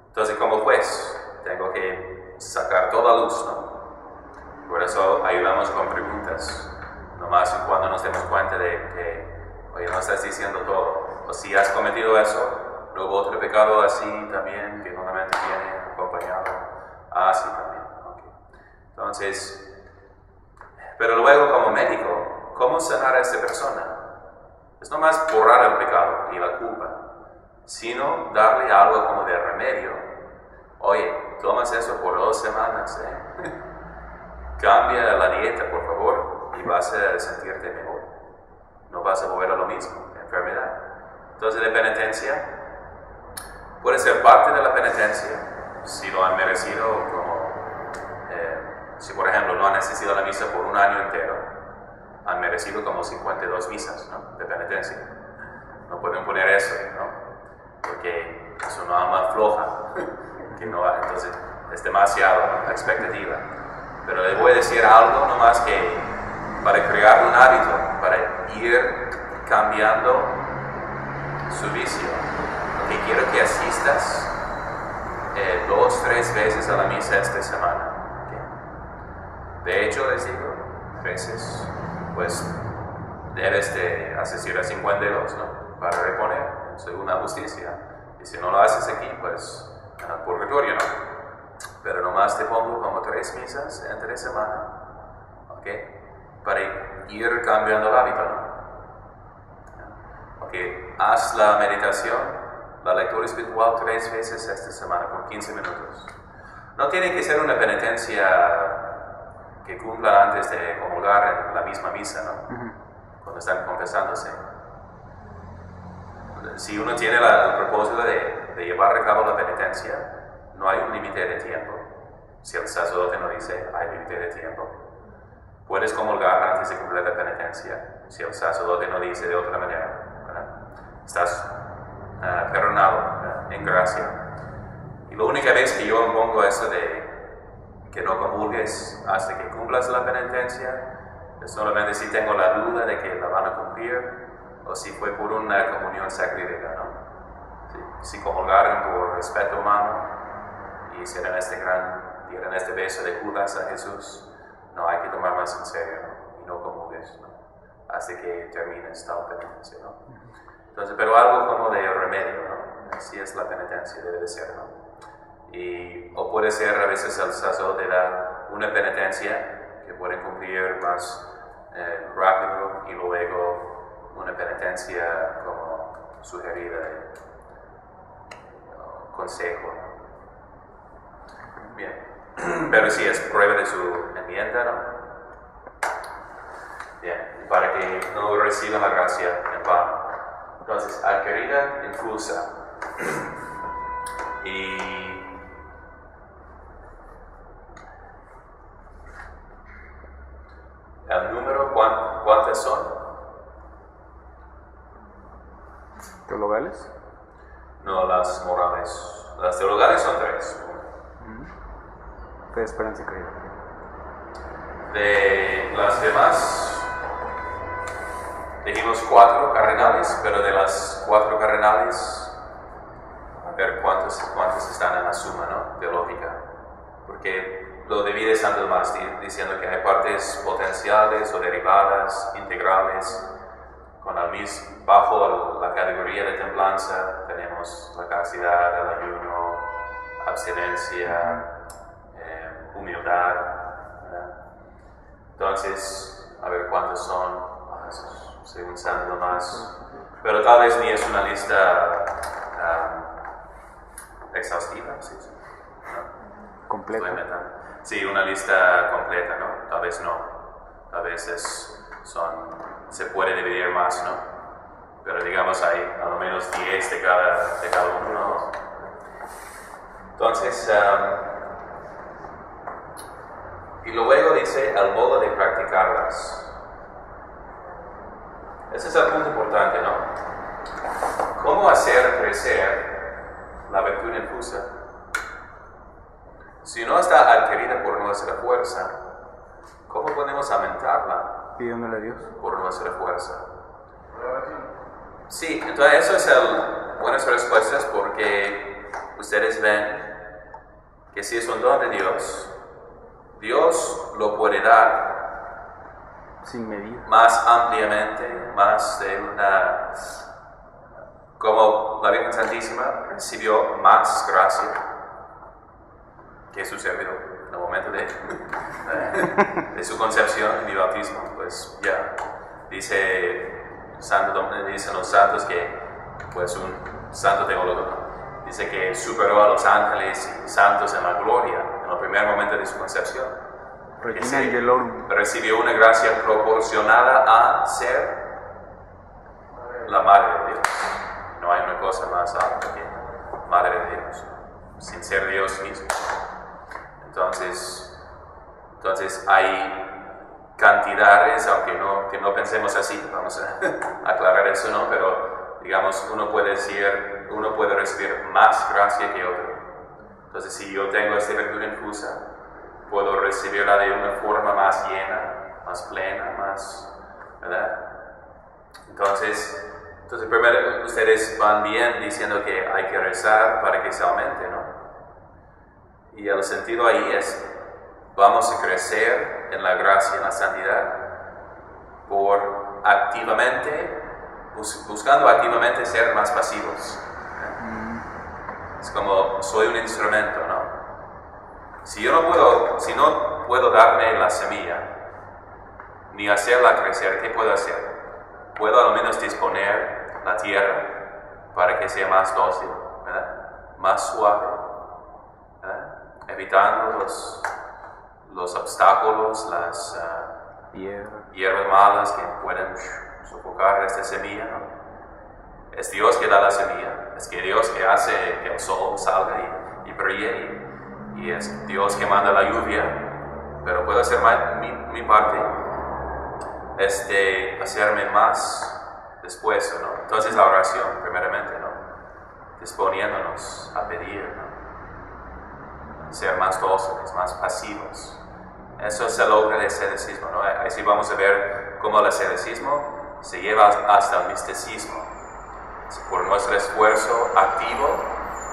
Entonces, como juez, tengo que sacar toda luz, ¿no? Por eso ayudamos con preguntas. Nomás cuando nos demos cuenta de que, oye, no estás diciendo todo. O si has cometido eso, luego otro pecado así también, que normalmente viene acompañado. Sí, también. Okay. Entonces, pero luego como médico, ¿cómo sanar a esta persona? Es no más borrar el pecado y la culpa, sino darle algo como de remedio. Oye, tomas eso por 2 semanas, Cambia la dieta, por favor, y vas a sentirte mejor. No vas a volver a lo mismo, enfermedad. Entonces, de penitencia, puede ser parte de la penitencia, si lo han merecido, como si por ejemplo no han asistido a la misa por un año entero, han merecido como 52 misas, ¿no?, de penitencia. No pueden poner eso, ¿no?, porque es una alma floja, que no, entonces es demasiado, ¿no?, la expectativa. Pero le voy a decir algo nomás que para crear un hábito, para ir cambiando su vicio, que quiero que asistas 2-3 veces a la misa esta semana. De hecho, les digo, veces, pues debes de asistir a 52, ¿no?, para reponer, según la justicia. Y si no lo haces aquí, pues en el purgatorio, ¿no? Pero nomás te pongo como 3 misas entre semana, ¿ok? Para ir cambiando el hábito, ¿no? Ok, haz la meditación, la lectura espiritual 3 veces esta semana por 15 minutos. No tiene que ser una penitencia que cumplan antes de comulgar en la misma misa, ¿no? Cuando están confesándose. Si uno tiene el propósito de llevar a cabo la penitencia, no hay un límite de tiempo. Si el sacerdote no dice hay límite de tiempo, puedes comulgar antes de cumplir la penitencia. Si el sacerdote no dice de otra manera, ¿verdad? estás perdonado en gracia. Y la única vez que yo impongo eso de que no comulgues hasta que cumplas la penitencia, es solamente si tengo la duda de que la van a cumplir o si fue por una comunión sacrílega, ¿no? Si comulgaron por respeto humano y hicieron dieron este beso de Judas a Jesús, no hay que tomar más en serio, ¿no? Y no comulgues, ¿no? Hasta que termines tal penitencia, ¿no? Entonces, pero algo como de remedio, ¿no? Así es la penitencia, debe de ser, ¿no? O puede ser, a veces el sacerdote da una penitencia que puede cumplir más rápido y luego una penitencia como sugerida de consejo, ¿no? Bien, pero sí es prueba de su enmienda, ¿no? Bien, para que no reciban la gracia en vano. Entonces, adquirida, infusa. Y el número, ¿cuántas son? ¿Teologales? No, las morales. Las teologales son 3. Fe, esperanza y caridad. De las demás, dijimos 4 cardenales, pero de las 4 cardenales, a ver cuántos están en la suma, ¿no? Teológica. Porque lo divide Santo Tomás diciendo que hay partes potenciales o derivadas, integrales, bajo la categoría de templanza tenemos la castidad, el ayuno, abstinencia, humildad, ¿verdad? Entonces, a ver cuántos son, según Santo Tomás, pero tal vez ni es una lista exhaustiva, ¿sí? ¿No? Completa. Sí, una lista completa, ¿no? Tal vez no. A veces se puede dividir más, ¿no? Pero digamos hay a lo menos 10 de cada uno, ¿no? Entonces, y luego dice el modo de practicarlas. Ese es el punto importante, ¿no? ¿Cómo hacer crecer la virtud infusa? Si no está adquirida por nuestra fuerza, ¿cómo podemos aumentarla? Pidiéndole a Dios. Por nuestra fuerza. Sí, entonces eso es buenas respuestas porque ustedes ven que si es un don de Dios, Dios lo puede dar sin medida, más ampliamente, más de una... Como la Virgen Santísima recibió más gracia que su servidor en el momento de su concepción y bautismo, pues ya dicen los santos que, pues un santo teólogo, ¿no? Dice que superó a los ángeles y santos en la gloria en el primer momento de su concepción. Regina Angelorum. Recibió una gracia proporcionada a ser la Madre de Dios. No hay una cosa más alta que Madre de Dios, sin ser Dios mismo. Entonces hay cantidades, aunque no pensemos así, vamos a aclarar eso, ¿no? Pero digamos, uno puede recibir más gracia que otro. Entonces, si yo tengo esta virtud infusa, puedo recibirla de una forma más llena, más plena, ¿verdad? Entonces primero ustedes van bien diciendo que hay que rezar para que se aumente, ¿no? Y el sentido ahí es, vamos a crecer en la gracia, en la santidad, por buscando activamente ser más pasivos. Es como, soy un instrumento, ¿no? Si no puedo darme la semilla, ni hacerla crecer, ¿qué puedo hacer? Puedo al menos disponer la tierra para que sea más dócil, ¿verdad? Más suave, ¿verdad? Evitando los obstáculos, las hierbas malas que pueden sofocar esta semilla, ¿no? Es Dios que da la semilla, es que Dios que hace que el sol salga y brille, y es Dios que manda la lluvia, pero puedo hacer mi parte, hacerme más después, ¿no? Entonces la oración, primeramente, ¿no? Disponiéndonos a pedir, ¿no? Ser más dóciles, más pasivos. Eso se logra el asceticismo, ¿no? Ahí sí vamos a ver cómo el asceticismo se lleva hasta el misticismo. Por nuestro esfuerzo activo,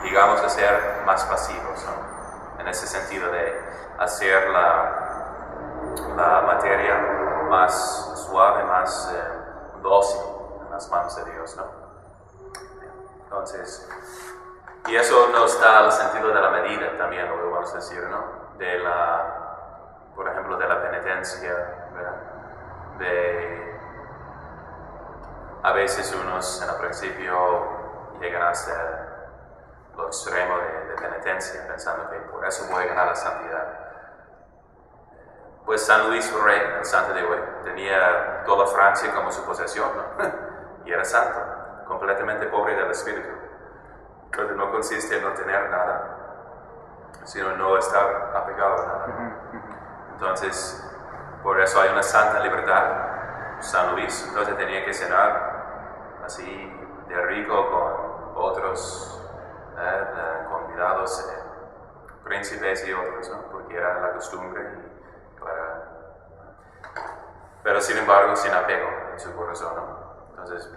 llegamos a ser más pasivos, ¿no? En ese sentido de hacer la materia más suave, más dócil en las manos de Dios, ¿no? Entonces, y eso nos da el sentido de la medida también, lo que vamos a decir, ¿no? Por ejemplo, de la penitencia, ¿verdad? A veces unos en el principio llegan hasta lo extremo de penitencia, pensando que por eso voy a ganar la santidad. Pues San Luis Rey, el santo de hoy, tenía toda Francia como su posesión, ¿no? Y era santo, completamente pobre del espíritu. Entonces no consiste en no tener nada, sino no estar apegado a nada. Entonces, por eso hay una santa libertad. San Luis entonces tenía que cenar así de rico con otros convidados, príncipes y otros, ¿no? Porque era la costumbre. Pero sin embargo, sin apego en su corazón, ¿no? Entonces,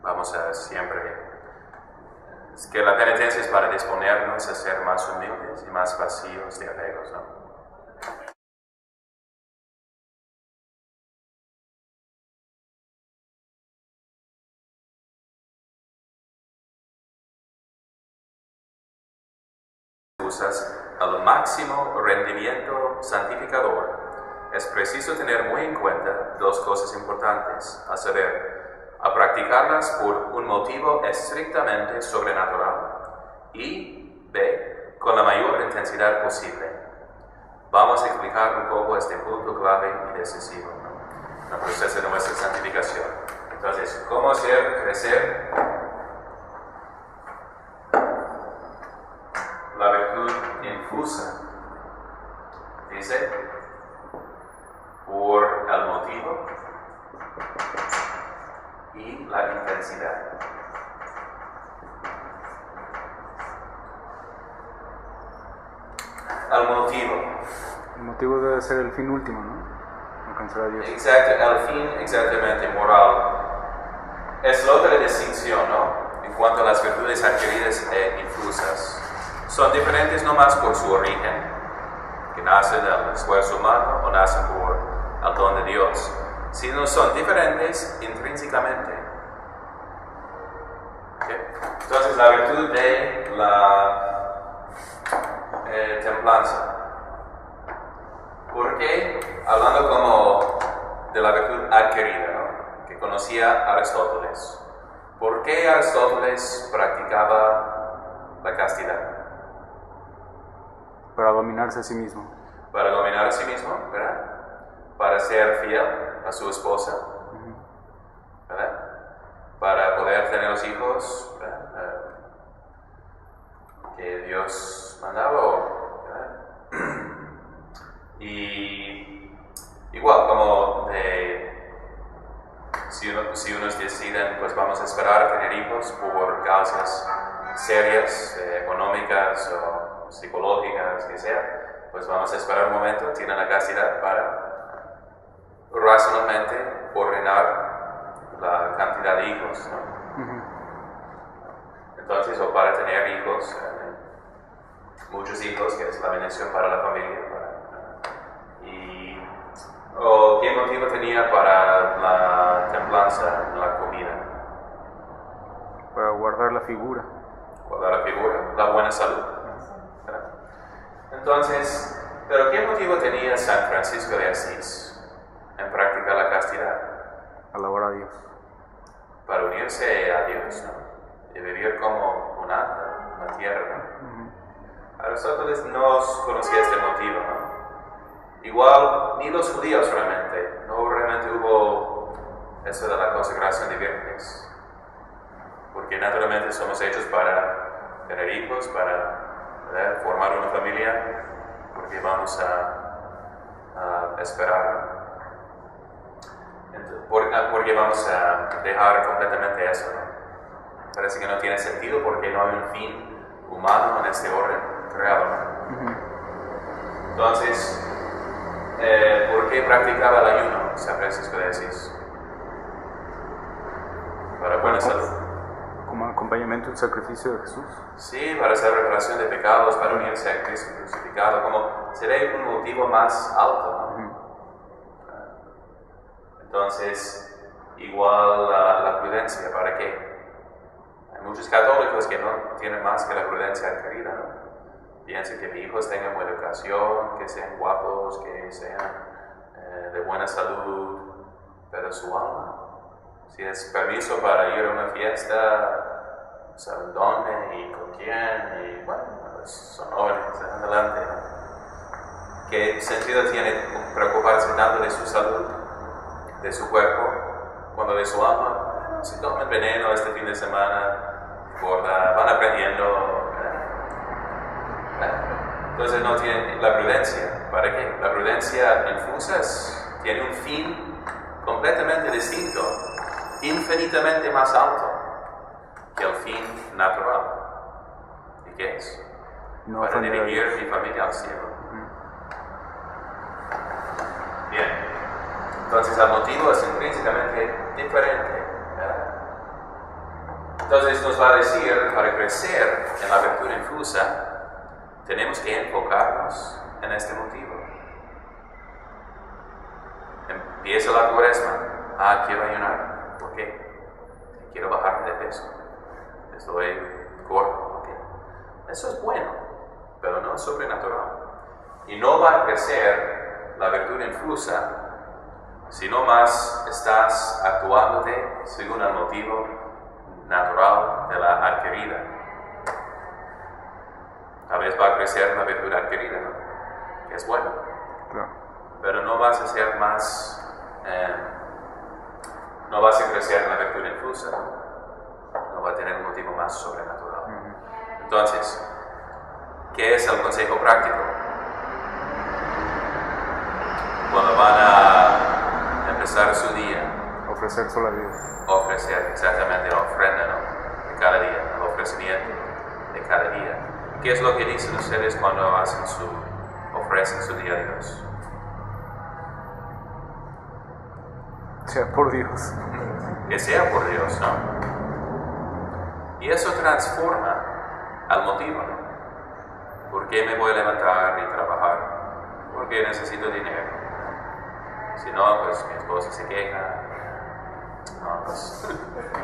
vamos a siempre. Es que la penitencia es para disponernos a ser más humildes y más vacíos de apegos, ¿no? Al máximo rendimiento santificador, es preciso tener muy en cuenta dos cosas importantes, a saber, a practicarlas por un motivo estrictamente sobrenatural y, B, con la mayor intensidad posible. Vamos a explicar un poco este punto clave y decisivo, ¿no? En el proceso de nuestra santificación. Entonces, ¿cómo hacer crecer la virtud infusa? Dice, por el motivo y la intensidad. El motivo. El motivo debe ser el fin último, ¿no? Alcanzar a Dios. Exacto, el fin exactamente moral. Es la otra distinción, ¿no? En cuanto a las virtudes adquiridas e infusas. Son diferentes no más por su origen, que nacen del esfuerzo humano o nacen por el don de Dios, sino son diferentes intrínsecamente. ¿Okay? Entonces, la virtud de la templanza. ¿Por qué? Hablando como de la virtud adquirida, ¿no? Que conocía Aristóteles. ¿Por qué Aristóteles practicaba la castidad? Para dominarse a sí mismo. Para dominar a sí mismo, ¿verdad? Para ser fiel a su esposa, ¿verdad? Para poder tener los hijos, ¿verdad? Que Dios mandaba, ¿verdad? Y igual como si unos deciden, pues vamos a esperar a tener hijos por causas serias, económicas o psicológicas, que sea, pues vamos a esperar un momento, tienen la castidad para racionalmente ordenar la cantidad de hijos, ¿no? Entonces, o para tener hijos, muchos hijos, que es la bendición para la familia, o qué motivo tenía para la templanza en la comida. Para guardar la figura. Guardar la figura, la buena salud. Entonces, ¿pero qué motivo tenía San Francisco de Asís en practicar la castidad? Alabar a Dios. Para unirse a Dios, ¿no? Y vivir como un ángel en la tierra, ¿no? Aristóteles no conocía este motivo, ¿no? Igual, ni los judíos realmente, no realmente hubo eso de la consagración de vírgenes. Porque naturalmente somos hechos para tener hijos, para, ¿verdad?, formar una familia, porque vamos a esperar. Porque vamos a dejar completamente eso, ¿no? Parece que no tiene sentido porque no hay un fin humano en este orden creado, ¿no? Entonces, ¿por qué practicaba el ayuno? San Francisco de Asís. Para buena salud. Como acompañamiento del sacrificio de Jesús. Sí, para hacer reparación de pecados, para unirse a Cristo crucificado, como sería un motivo más alto, ¿no? Entonces, igual la prudencia, ¿para qué? Hay muchos católicos que no tienen más que la prudencia adquirida, ¿no? Piensen que mis hijos tengan buena educación, que sean guapos, que sean de buena salud, pero su alma, si es permiso para ir a una fiesta, saben dónde y con quién, y bueno, pues son jóvenes, adelante, ¿no? ¿Qué sentido tiene preocuparse tanto de su salud, de su cuerpo, cuando de su alma? Si toman veneno este fin de semana, van aprendiendo. Entonces no tienen la prudencia. ¿Para qué? La prudencia en fusas tiene un fin completamente distinto, infinitamente más alto que el fin natural. ¿Y qué es? No para ofender a dirigir Dios. mi familia al cielo. Bien. Entonces el motivo es intrínsecamente diferente, ¿verdad? Entonces nos va a decir, para crecer en la virtud infusa, tenemos que enfocarnos en este motivo. Empieza la cuaresma. Quiero ayunar. ¿Por qué? Quiero bajarme de peso. Estoy gordo. ¿Okay? Eso es bueno, pero no es sobrenatural. Y no va a crecer la virtud infusa si no más estás actuándote según el motivo natural de la adquirida. Tal vez va a crecer la virtud adquirida, ¿no? Que es bueno. Claro. Pero no vas a ser más, no vas a crecer en la virtud infusa, ¿no? No va a tener un motivo más sobrenatural. Entonces, ¿qué es el consejo práctico? Cuando van a empezar su día, Ofrecer sola vida. ofrecer exactamente la ofrenda, ¿no? De cada día, el ofrecimiento de cada día. ¿Qué es lo que dicen ustedes cuando ofrecen su día a Dios? Sea por Dios. Que sea por Dios, ¿no? Y eso transforma al motivo, ¿no? ¿Por qué me voy a levantar y trabajar? Porque necesito dinero. Si no, pues mi esposa se queja. No, pues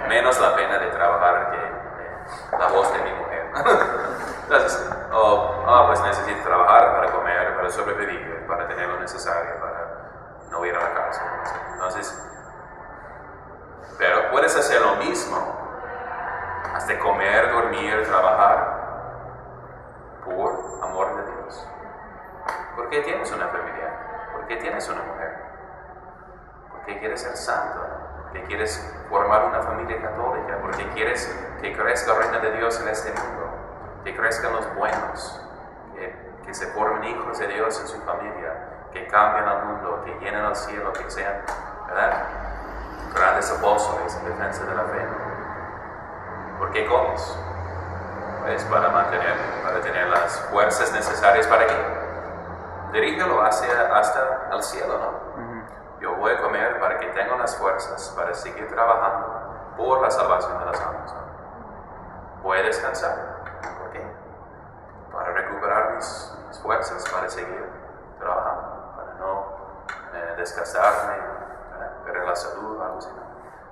menos la pena de trabajar que la voz de mi mujer. Entonces, pues necesito trabajar para comer, para sobrevivir, para tener lo necesario, para no ir a la cárcel. Entonces, pero puedes hacer lo mismo, hasta comer, dormir, trabajar, por amor de Dios. ¿Por qué tienes una familia? ¿Por qué tienes una mujer? ¿Por qué quieres ser santo? ¿Por qué quieres formar una familia católica? ¿Por qué quieres que crezca el reino de Dios en este mundo? Que crezcan los buenos, que se formen hijos de Dios en su familia, que cambien al mundo, que llenen el cielo, que sean, ¿verdad?, grandes apóstoles en defensa de la fe. ¿Por qué comes? Pues para tener las fuerzas necesarias para qué. Dirígelo hasta el cielo, ¿no? Yo voy a comer para que tenga las fuerzas para seguir trabajando por la salvación de las almas, ¿no? Voy a descansar. ¿Por qué? Para recuperar mis fuerzas, para seguir trabajando, para no desgastarme, perder la salud o algo así, ¿no?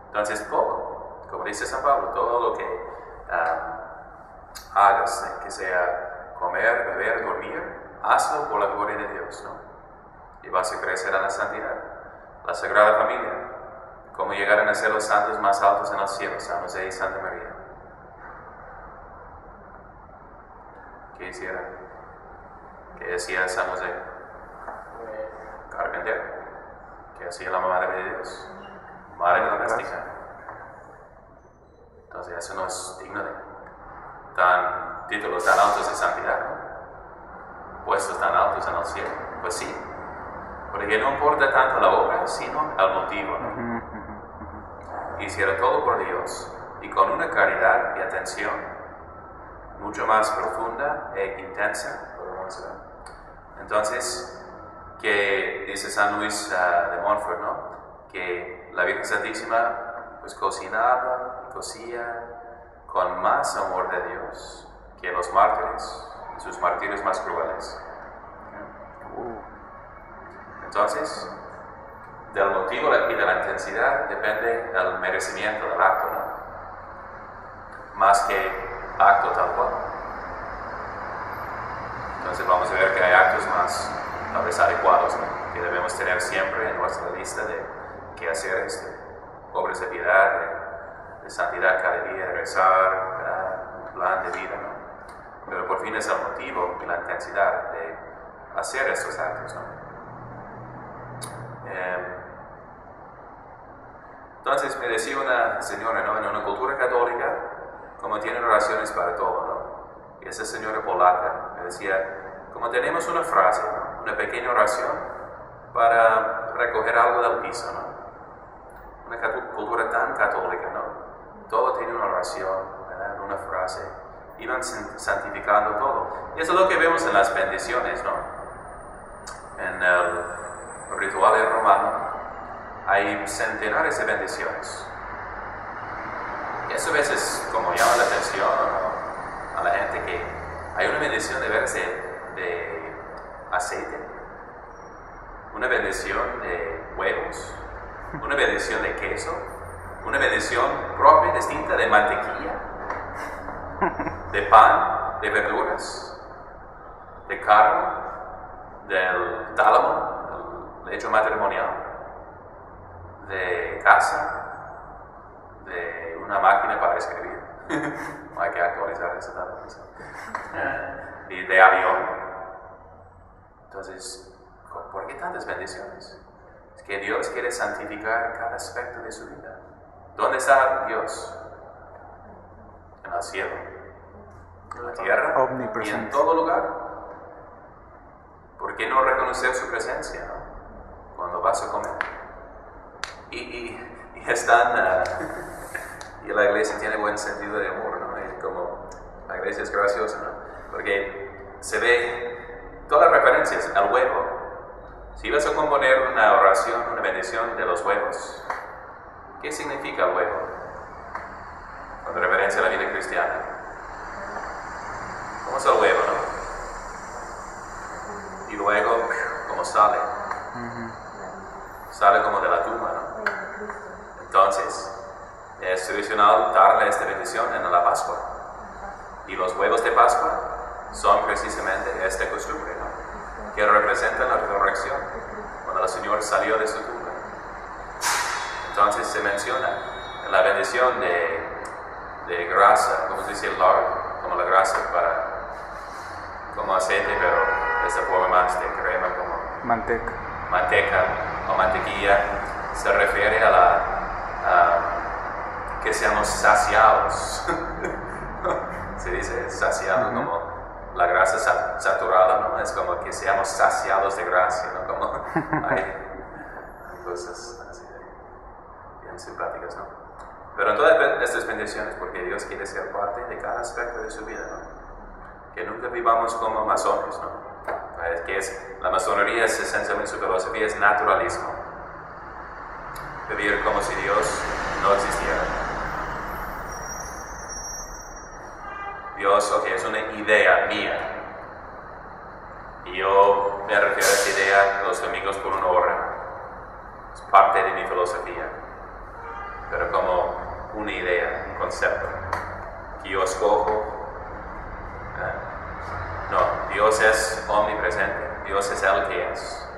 Entonces todo, como dice San Pablo, todo lo que hagas, que sea comer, beber, dormir, hazlo por la gloria de Dios, ¿no? Y vas a crecer en la santidad. La Sagrada Familia, cómo llegaron a ser los santos más altos en el cielo, San José y Santa María. ¿Qué hicieron? ¿Qué decía San José? Carpintero. ¿Qué hacía la Madre de Dios? Madre doméstica. Entonces eso no es digno de títulos tan altos de santidad, ¿no? Puestos tan altos en el cielo. Pues sí, Porque no importa tanto la obra, sino el motivo, ¿no? Hiciera todo por Dios y con una caridad y atención mucho más profunda e intensa. Entonces, que dice San Luis de Montfort, ¿no? Que la Virgen Santísima pues cocinaba y cocía con más amor de Dios que los mártires y sus martirios más crueles. Entonces, del motivo y de la intensidad depende el merecimiento del acto, ¿no? Más que acto tal cual. Entonces vamos a ver que hay actos más tal vez adecuados, ¿no? Que debemos tener siempre en nuestra lista de qué hacer, obras de piedad, de santidad cada día, de rezar, un plan de vida, ¿no? Pero por fin es el motivo y la intensidad de hacer estos actos, ¿no? Entonces me decía una señora, ¿no? En una cultura católica, como tienen oraciones para todo, ¿no? Y esa señora polaca me decía, como tenemos una frase, ¿no? Una pequeña oración para recoger algo del piso, ¿no? Una cultura tan católica, ¿no? Todo tiene una oración, ¿verdad? Una frase, iban santificando todo. Y eso es lo que vemos en las bendiciones, ¿no? En el ritual romano hay centenares de bendiciones. Y eso a veces como llama la atención, ¿no? A la gente, que hay una bendición de veras de aceite, una bendición de huevos, una bendición de queso, una bendición propia, distinta, de mantequilla, de pan, de verduras, de carne, del tálamo, del lecho matrimonial, de casa, de una máquina para escribir. Hay que actualizar esa también. Y de avión. Entonces, ¿por qué tantas bendiciones? Es que Dios quiere santificar cada aspecto de su vida. ¿Dónde está Dios? En el cielo, en la tierra y en todo lugar. ¿Por qué no reconocer su presencia, ¿no? Cuando vas a comer? Y están, y la iglesia tiene buen sentido de humor, ¿no? Y como la iglesia es graciosa, ¿no? Porque se ve todas las referencias al huevo. Si vas a componer una oración, una bendición de los huevos, ¿qué significa el huevo? Con referencia a la vida cristiana. ¿Cómo es el huevo, no? Y luego, ¿cómo sale? Sale como de la tumba, ¿no? Entonces, es tradicional darle esta bendición en la Pascua. Y los huevos de Pascua son precisamente esta costumbre, ¿no? Que representan la resurrección, cuando el Señor salió de su tumba. Entonces se menciona en la bendición de grasa, como se dice el lard, como la grasa como aceite, pero de esa forma más de crema, como manteca o mantequilla. Se refiere a que seamos saciados. Se dice saciado, como la grasa saturada, ¿no? Es como que seamos saciados de gracia, ¿no? Como hay cosas así bien simpáticas, ¿no? Pero en todas estas bendiciones, porque Dios quiere ser parte de cada aspecto de su vida, ¿no? Que nunca vivamos como masones, ¿no? La masonería es esencialmente, su filosofía es naturalismo. Vivir como si Dios no existiera. Dios, es una idea mía. Y yo me refiero a esa idea los domingos por una hora. Es parte de mi filosofía. Pero como una idea, un concepto que yo escojo. No, Dios es omnipresente. Dios es el que es.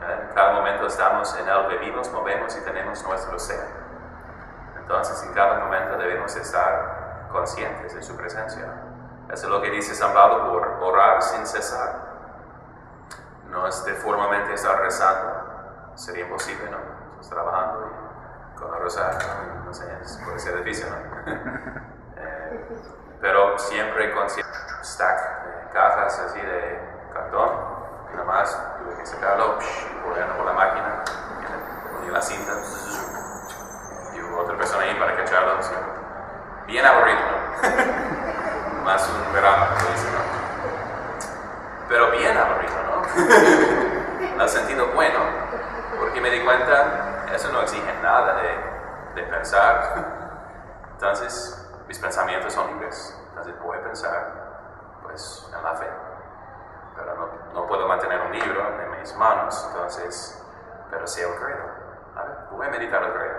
En cada momento estamos en Él, vivimos, movemos y tenemos nuestro ser. Entonces, en cada momento debemos estar conscientes de su presencia. Eso es lo que dice San Pablo por orar sin cesar. No es de formamente estar rezando, sería imposible, ¿no? Estás trabajando y con la rosario, no sé, puede ser difícil, ¿no? Pero siempre consciente. Stack de cajas así de cartón. Nada más tuve que sacarlo y ponerlo al sentido bueno, porque me di cuenta, eso no exige nada de pensar. Entonces, mis pensamientos son libres. Entonces, voy a pensar, pues, en la fe. Pero no puedo mantener un libro en mis manos, entonces, pero sé el credo. A ver, voy a meditar el credo.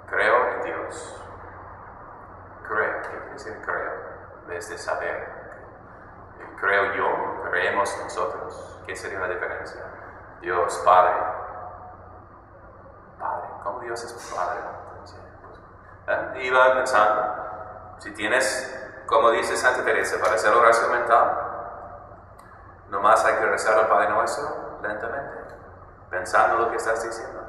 Creo en Dios. Creo, ¿qué quiere decir creo? Desde saber. Creo yo, creemos nosotros. ¿Qué sería la diferencia? Dios, Padre. Padre, ¿cómo Dios es Padre? Y iba pensando, si tienes, como dice Santa Teresa, para hacer oración mental, nomás hay que rezar al Padre Nuestro lentamente, pensando lo que estás diciendo.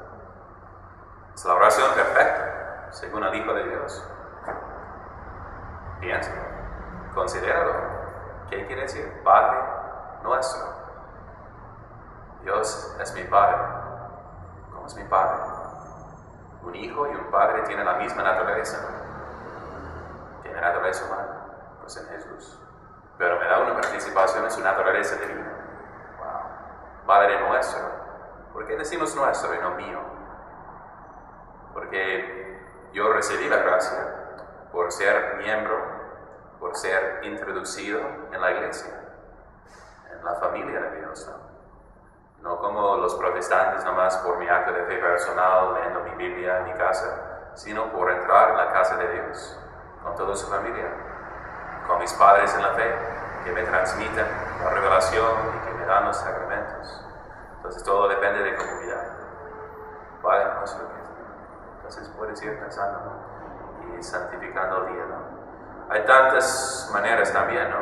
Es la oración perfecta, según el Hijo de Dios. Piensa, considéralo. ¿Qué quiere decir? Padre Nuestro. Dios es mi Padre. ¿Cómo es mi Padre? Un hijo y un padre tienen la misma naturaleza, ¿no? Tiene naturaleza humana, pues en Jesús. Pero me da una participación en su naturaleza divina. Wow. Padre Nuestro. ¿Por qué decimos nuestro y no mío? Porque yo recibí la gracia por ser miembro, por ser introducido en la iglesia, en la familia de Dios, ¿no? No como los protestantes, nomás por mi acto de fe personal, leyendo mi Biblia en mi casa, sino por entrar en la casa de Dios, con toda su familia, con mis padres en la fe, que me transmiten la revelación y que me dan los sacramentos. Entonces todo depende de comunidad. Padre nuestro, entonces puedes ir pensando, ¿no? Y santificando el día, ¿no? Hay tantas maneras también, ¿no?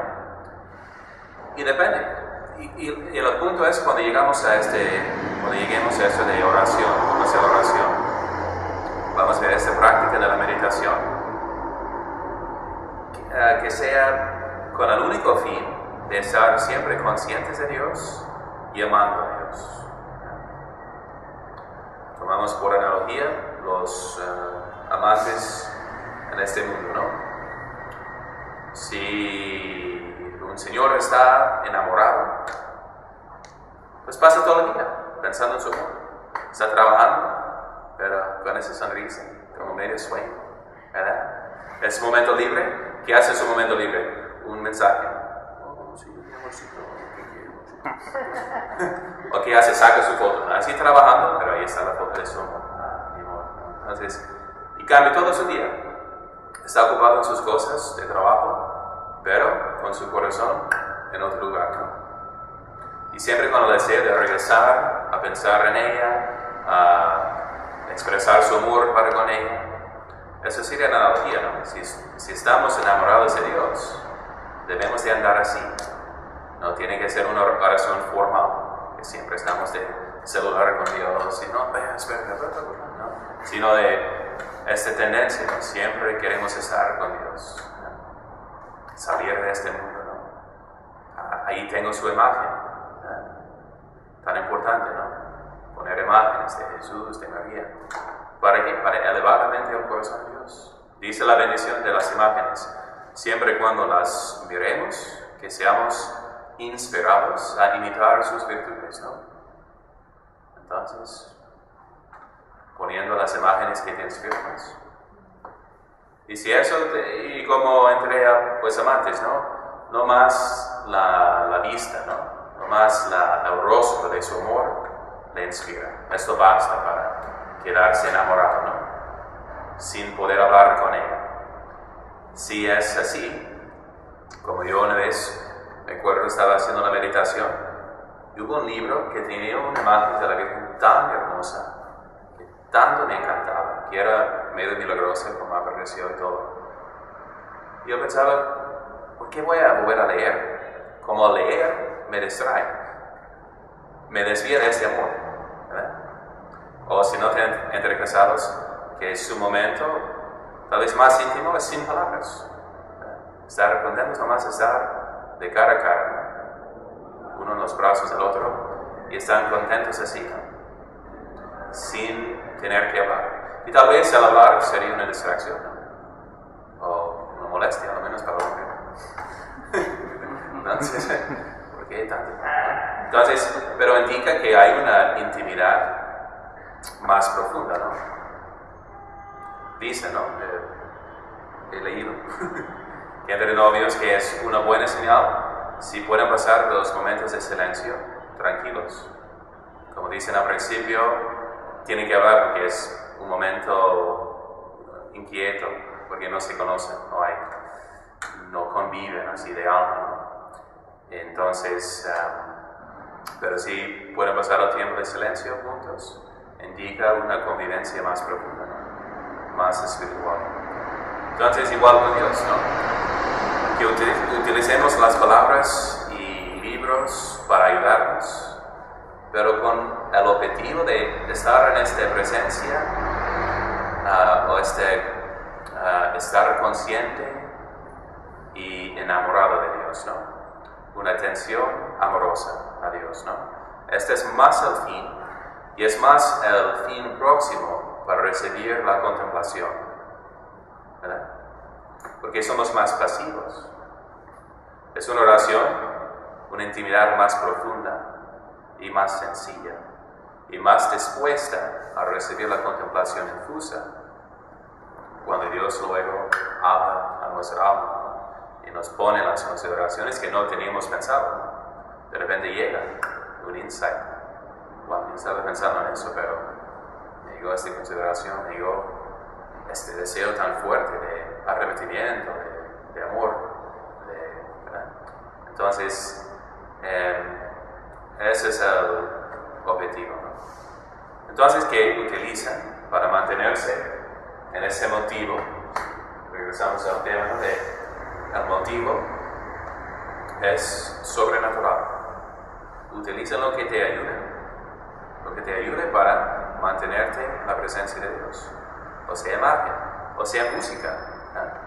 Y depende. Y el punto es cuando lleguemos a esto de oración, hacer oración, vamos a ver esta práctica de la meditación, que sea con el único fin de estar siempre conscientes de Dios y amando a Dios. Tomamos por analogía los amantes en este mundo, ¿no? Si un señor está enamorado, pues pasa todo el día pensando en su amor. Está trabajando, pero con esa sonrisa, como medio sueño, ¿verdad? En su momento libre, ¿qué hace en su momento libre? Un mensaje. Oh, sí, mi amorcito, ¿qué quiero? ¿O qué hace? Saca su foto. Así trabajando, pero ahí está la foto de su amor. Mi amor. Entonces, y cambia todo su día. Está ocupado en sus cosas de trabajo, pero con su corazón en otro lugar, ¿no? Y siempre con el deseo de regresar a pensar en ella, a expresar su amor para con ella. Eso sería la analogía, ¿no? Si estamos enamorados de Dios, debemos de andar así. No tiene que ser una oración formal, que siempre estamos de celular con Dios, sino de esta tendencia, ¿no? Siempre queremos estar con Dios, ¿no? Salir de este mundo, ¿no? Ahí tengo su imagen, ¿no? Tan importante, ¿no? Poner imágenes de Jesús, de María. ¿Para qué? Para elevar la mente al corazón de Dios. Dice la bendición de las imágenes, siempre y cuando las miremos, que seamos inspirados a imitar sus virtudes, ¿no? Entonces, poniendo las imágenes que te inspiran. Y si eso, y como entre pues amantes, ¿no? No más la vista, ¿no? No más el rostro de su amor le inspira. Esto basta para quedarse enamorado, ¿no? Sin poder hablar con ella. Si es así, como yo una vez, me acuerdo, estaba haciendo la meditación, y hubo un libro que tenía una imagen de la Virgen tan hermosa, que tanto me encantaba, que era medio milagrosa, como apareció y todo. Y yo pensaba, ¿por qué voy a volver a leer? Como leer me distrae, me desvía de ese amor, ¿verdad? O si no tienen entre casados, que su momento tal vez más íntimo es sin palabras, ¿verdad? Estar contentos nomás, estar de cara a cara, ¿no? Uno en los brazos del otro, y están contentos así, ¿no? Sin tener que hablar. Y tal vez al hablar sería una distracción, ¿no? O una molestia, al menos para la mujer. Entonces, ¿por qué tanto? Entonces, pero indica que hay una intimidad más profunda, ¿no? Dice, ¿no? He leído que entre novios que es una buena señal si pueden pasar los momentos de silencio tranquilos. Como dicen al principio, tienen que hablar porque es un momento inquieto, porque no se conocen, no conviven así de alma, ¿no? Entonces, pero si pueden pasar el tiempo de silencio juntos, indica una convivencia más profunda, ¿no? Más espiritual. Entonces, igual con Dios, ¿no? Que utilicemos las palabras y libros para ayudarnos, pero con el objetivo de estar en esta presencia, estar consciente y enamorado de Dios, ¿no? Una atención amorosa a Dios, ¿no? Este es más el fin, y es más el fin próximo para recibir la contemplación, ¿verdad? Porque somos más pasivos. Es una oración, una intimidad más profunda y más sencilla, y más dispuesta a recibir la contemplación infusa, cuando Dios luego habla a nuestra alma, ¿no? Y nos pone las consideraciones que no teníamos pensado, ¿no? De repente llega un insight. Bueno, yo estaba pensando en eso, pero me llegó esta consideración, me llegó este deseo tan fuerte de arrepentimiento, de amor, ¿verdad? Entonces, ese es el objetivo, ¿no? Entonces, ¿qué utilizan para mantenerse en ese motivo? Regresamos al tema, ¿no? El motivo es sobrenatural. Utiliza lo que te ayude para mantenerte en la presencia de Dios. O sea, magia, o sea, música, ¿no?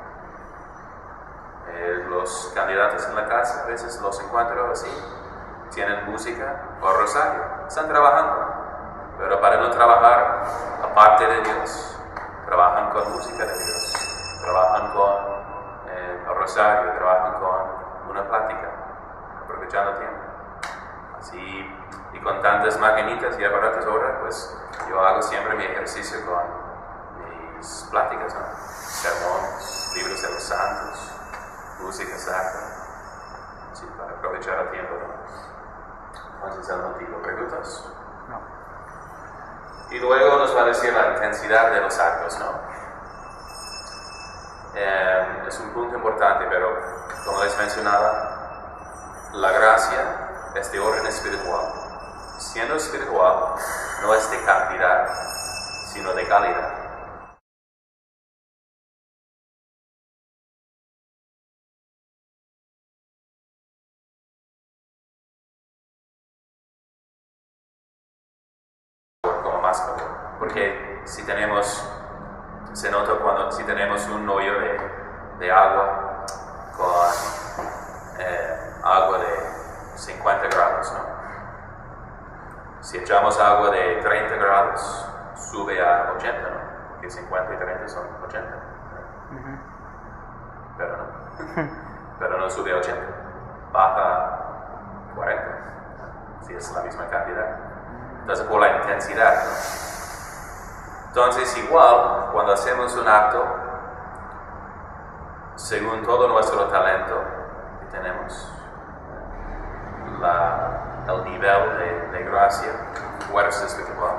Los candidatos en la casa, a veces los encuentro así, tienen música o rosario, están trabajando, pero para no trabajar aparte de Dios, trabajan con música de Dios, trabajan con el rosario, trabajan con una plática, aprovechando tiempo. Así, y con tantas maquinitas y aparatos ahora, pues yo hago siempre mi ejercicio con mis pláticas, ¿no? Sermones, libros de los santos, música sacra, sí, para aprovechar el tiempo, ¿no? Entonces, el motivo. ¿Preguntas? No. Y luego nos va a decir la intensidad de los actos, ¿no? Es un punto importante, pero como les mencionaba, la gracia es de orden espiritual. Siendo espiritual, no es de cantidad, sino de calidad. Como más calor. Porque si tenemos, se nota si tenemos un hoyo de agua con agua de 50 grados, ¿no? Si echamos agua de 30 grados, sube a 80, ¿no? Porque 50 y 30 son 80. Pero no sube a 80, baja a 40, si es la misma cantidad. Entonces, por la intensidad, ¿no? Entonces, igual, cuando hacemos un acto, según todo nuestro talento que tenemos, el nivel de gracia, fuerza espiritual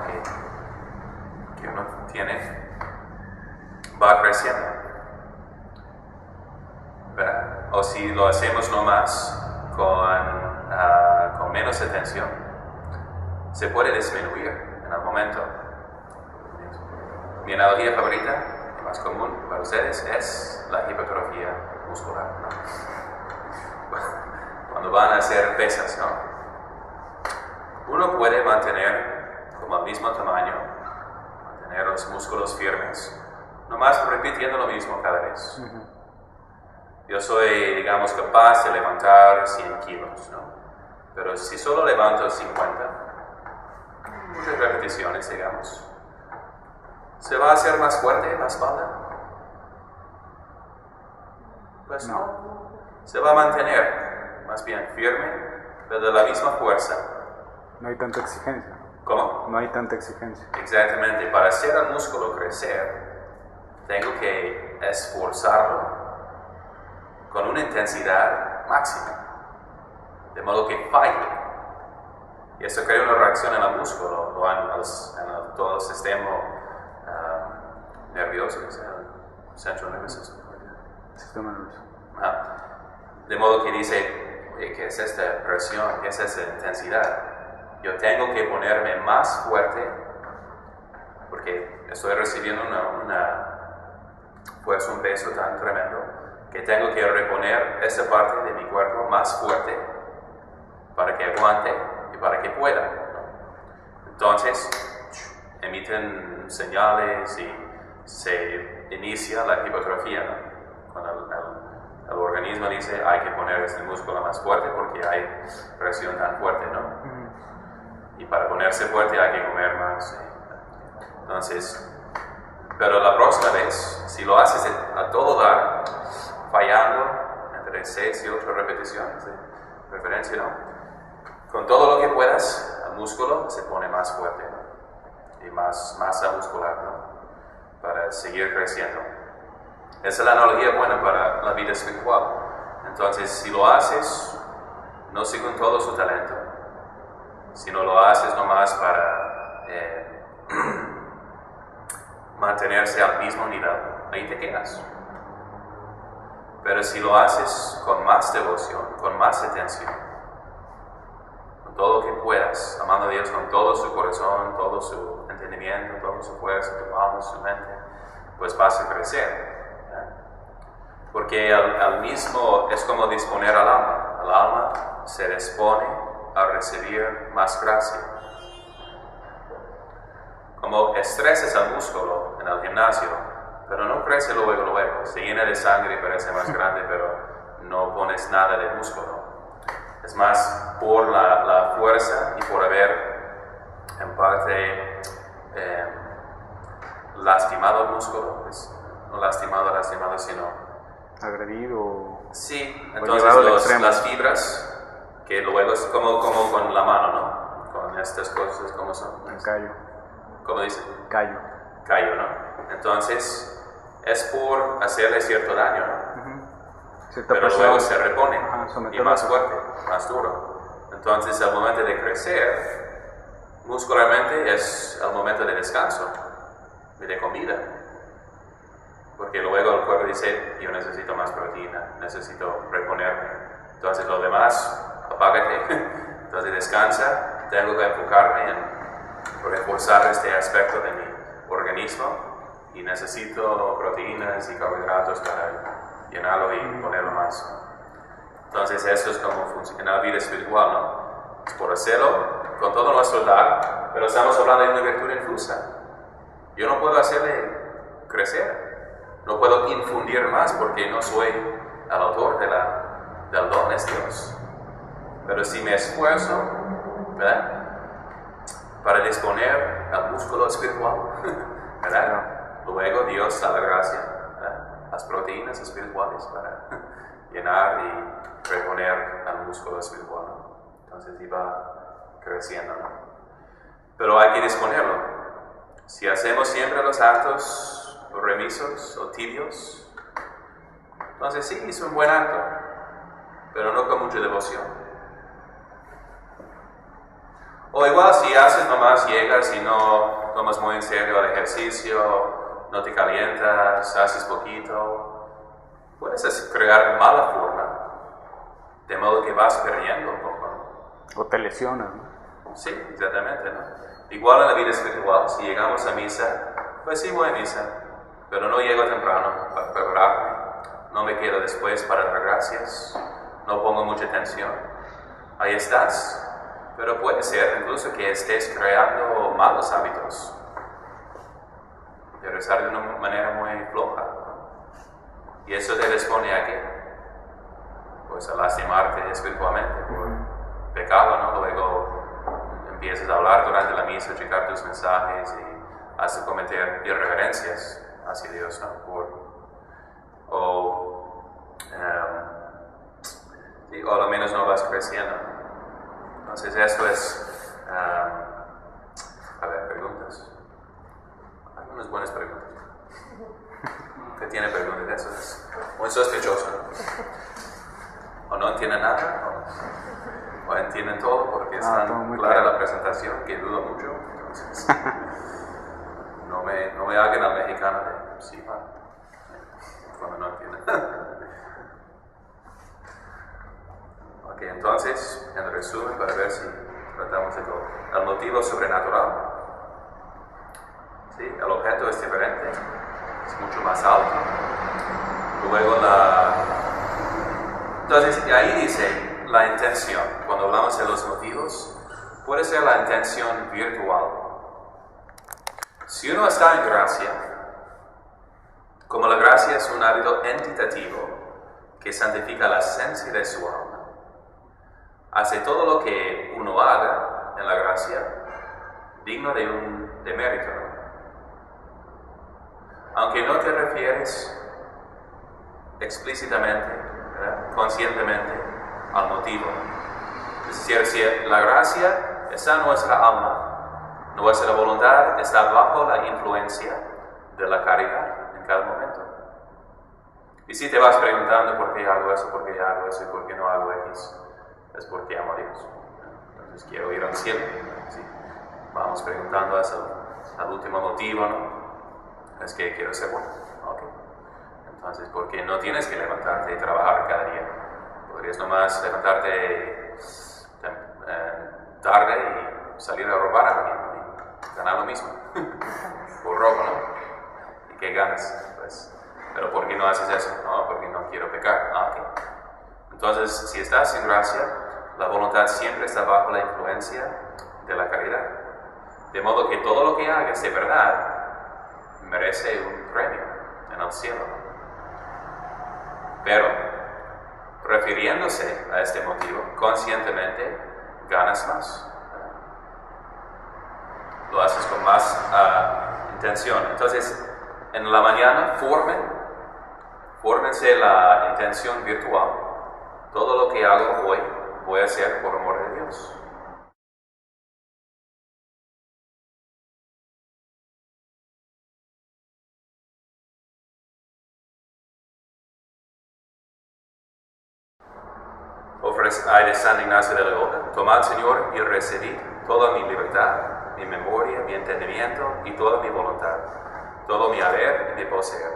que uno tiene, va creciendo, ¿verdad? O si lo hacemos nomás con menos atención, se puede disminuir en el momento. Mi analogía favorita, más común para ustedes, es la hipertrofia muscular, ¿no? Cuando van a hacer pesas, ¿no? Uno puede mantener como el mismo tamaño, mantener los músculos firmes, nomás repitiendo lo mismo cada vez. Yo soy, digamos, capaz de levantar 100 kilos, ¿no? Pero si solo levanto 50, muchas repeticiones, digamos, ¿se va a hacer más fuerte la espalda? Pues no. Se va a mantener más bien firme, pero de la misma fuerza. No hay tanta exigencia. ¿Cómo? No hay tanta exigencia. Exactamente. Para hacer el músculo crecer, tengo que esforzarlo con una intensidad máxima, de modo que falle. Y eso crea una reacción en el músculo o en todo el sistema nervioso, que sea el centro nervioso. Sistema nervioso. De modo que dice, oye, ¿qué es esta presión? ¿Qué es esta intensidad? Yo tengo que ponerme más fuerte porque estoy recibiendo un peso tan tremendo que tengo que reponer esa parte de mi cuerpo más fuerte para que aguante y para que pueda. Entonces, emiten señales y se inicia la hipotrofia, ¿no? Cuando el organismo dice hay que poner este músculo más fuerte porque hay presión tan fuerte, ¿no? Y para ponerse fuerte hay que comer más. Entonces, pero la próxima vez, si lo haces a todo dar, fallando entre 6 y 8 repeticiones de preferencia, ¿no? Con todo lo que puedas, el músculo se pone más fuerte, ¿no? Y más masa muscular, ¿no? Para seguir creciendo. Esa es la analogía buena para la vida espiritual. Entonces, si lo haces, no según todo su talento, sino lo haces nomás para mantenerse al mismo nivel, ahí te quedas. Pero si lo haces con más devoción, con más atención, con todo lo que puedas, amando a Dios con todo su corazón, todo su entendimiento, toda su fuerza, tu alma, su mente, pues vas a crecer. Porque al mismo es como disponer al alma. El alma se dispone a recibir más gracia. Como estresas al músculo en el gimnasio, pero no crece luego, se llena de sangre y parece más grande, pero no pones nada de músculo. Es más por la fuerza y por haber en parte lastimado el músculo, pues, no lastimado, sino agredido. sí, o entonces las fibras, que luego es como con la mano, ¿no? Con estas cosas, ¿cómo son? El callo. ¿Cómo dice? Callo. Callo, ¿no? Entonces, es por hacerle cierto daño, ¿no? Cierta Pero presión. luego se repone someterlo y más a- fuerte, más duro. Entonces, al momento de crecer, muscularmente es el momento de descanso y de comida. Porque luego el cuerpo dice, yo necesito más proteína, necesito reponerme. Entonces, lo demás, apágate. Entonces, descansa. Tengo que enfocarme en reforzar este aspecto de mi organismo y necesito proteínas y carbohidratos para llenarlo y ponerlo más. Entonces eso es como funciona en la vida espiritual, ¿no? Es por hacerlo con todo nuestro dar, pero estamos hablando de una virtud infusa. Yo no puedo hacerle crecer, no puedo infundir más porque no soy el autor del don, es Dios. Pero si me esfuerzo, ¿verdad? Para disponer al músculo espiritual, ¿verdad? Luego Dios da la gracia, ¿verdad? Las proteínas espirituales para llenar y reponer al músculo espiritual, ¿no? Entonces iba creciendo, ¿no? Pero hay que disponerlo. Si hacemos siempre los actos remisos o tibios, entonces sí, es un buen acto, pero no con mucha devoción. O igual si haces nomás, llegas y no tomas muy en serio el ejercicio, no te calientas, haces poquito, puedes crear mala forma, de modo que vas perdiendo un poco, ¿no? O te lesionas, ¿no? Sí, exactamente, ¿no? Igual en la vida espiritual, si llegamos a misa, pues sí voy a misa, pero no llego temprano para prepararme, no me quedo después para dar gracias, no pongo mucha atención, ahí estás. Pero puede ser incluso que estés creando malos hábitos. De rezar de una manera muy floja, ¿no? Y eso te dispone a qué? Pues a lastimarte espiritualmente por pecado, ¿no? Luego empiezas a hablar durante la misa, checar tus mensajes y hasta cometer irreverencias hacia Dios, ¿no? O al menos no vas creciendo. Entonces esto es sospechoso. O no entienden nada, o entienden todo porque es todo tan muy clara claro. la presentación que dudo mucho. Entonces, no me hagan al mexicano de sí, pa, cuando no entienden. Ok, entonces, en resumen, para ver si tratamos de todo. El motivo sobrenatural. ¿Sí? El objeto es diferente, es mucho más alto. Luego Entonces, ahí dice la intención. Cuando hablamos de los motivos, puede ser la intención virtual. Si uno está en gracia, como la gracia es un hábito entitativo que santifica la esencia de su alma, hace todo lo que uno haga en la gracia digno de mérito, ¿no? Aunque no te refieres explícitamente, ¿verdad?, conscientemente al motivo. Es decir, si la gracia está en nuestra alma, nuestra voluntad está bajo la influencia de la caridad en cada momento. Y si te vas preguntando por qué hago eso, por qué hago eso y por qué no hago X, es porque amo a Dios. Entonces quiero ir al cielo. ¿Sí? Vamos preguntando al último motivo, ¿no? Es que quiero ser bueno. Okay. Entonces, porque no tienes que levantarte y trabajar cada día. Podrías nomás levantarte tarde y salir a robar a alguien y ganar lo mismo. Por robo, ¿no? ¿Y qué ganas? Pues, pero ¿por qué no haces eso? No, porque no quiero pecar. Okay. Entonces, si estás en gracia, la voluntad siempre está bajo la influencia de la caridad. De modo que todo lo que hagas de verdad merece un premio en el cielo. Pero, refiriéndose a este motivo, conscientemente ganas más. Lo haces con más intención. Entonces, en la mañana fórmense la intención virtual. Todo lo que hago hoy voy a hacer por amor de Dios. Ay de San Ignacio de Loyola, tomad, Señor, y recibid toda mi libertad, mi memoria, mi entendimiento y toda mi voluntad, todo mi haber y mi poseer.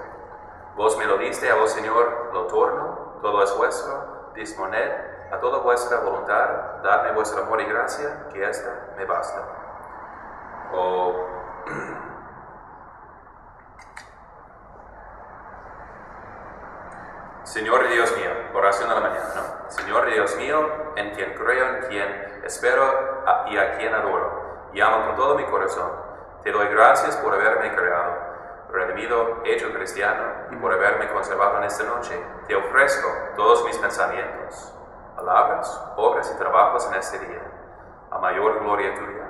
Vos me lo diste, a vos, Señor, lo torno, todo es vuestro, disponed a toda vuestra voluntad, dadme vuestro amor y gracia, que esta me basta. Señor Dios mío, oración de la mañana, ¿no? Señor Dios mío, en quien creo, en quien espero y a quien adoro, y amo con todo mi corazón. Te doy gracias por haberme creado, redimido, hecho cristiano, y por haberme conservado en esta noche. Te ofrezco todos mis pensamientos, palabras, obras y trabajos en este día, a mayor gloria tuya,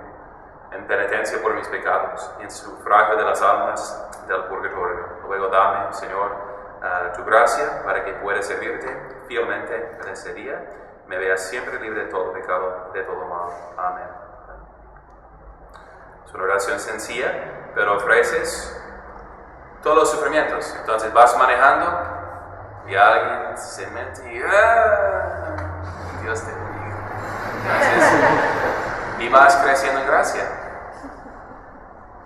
en penitencia por mis pecados, en sufragio de las almas del purgatorio. Luego dame, Señor, tu gracia para que pueda servirte fielmente en este día, me veas siempre libre de todo pecado, de todo mal. Amén. Es una oración sencilla, pero ofreces todos los sufrimientos. Entonces vas manejando y alguien se mete y Dios te bendiga. Y vas creciendo en gracia.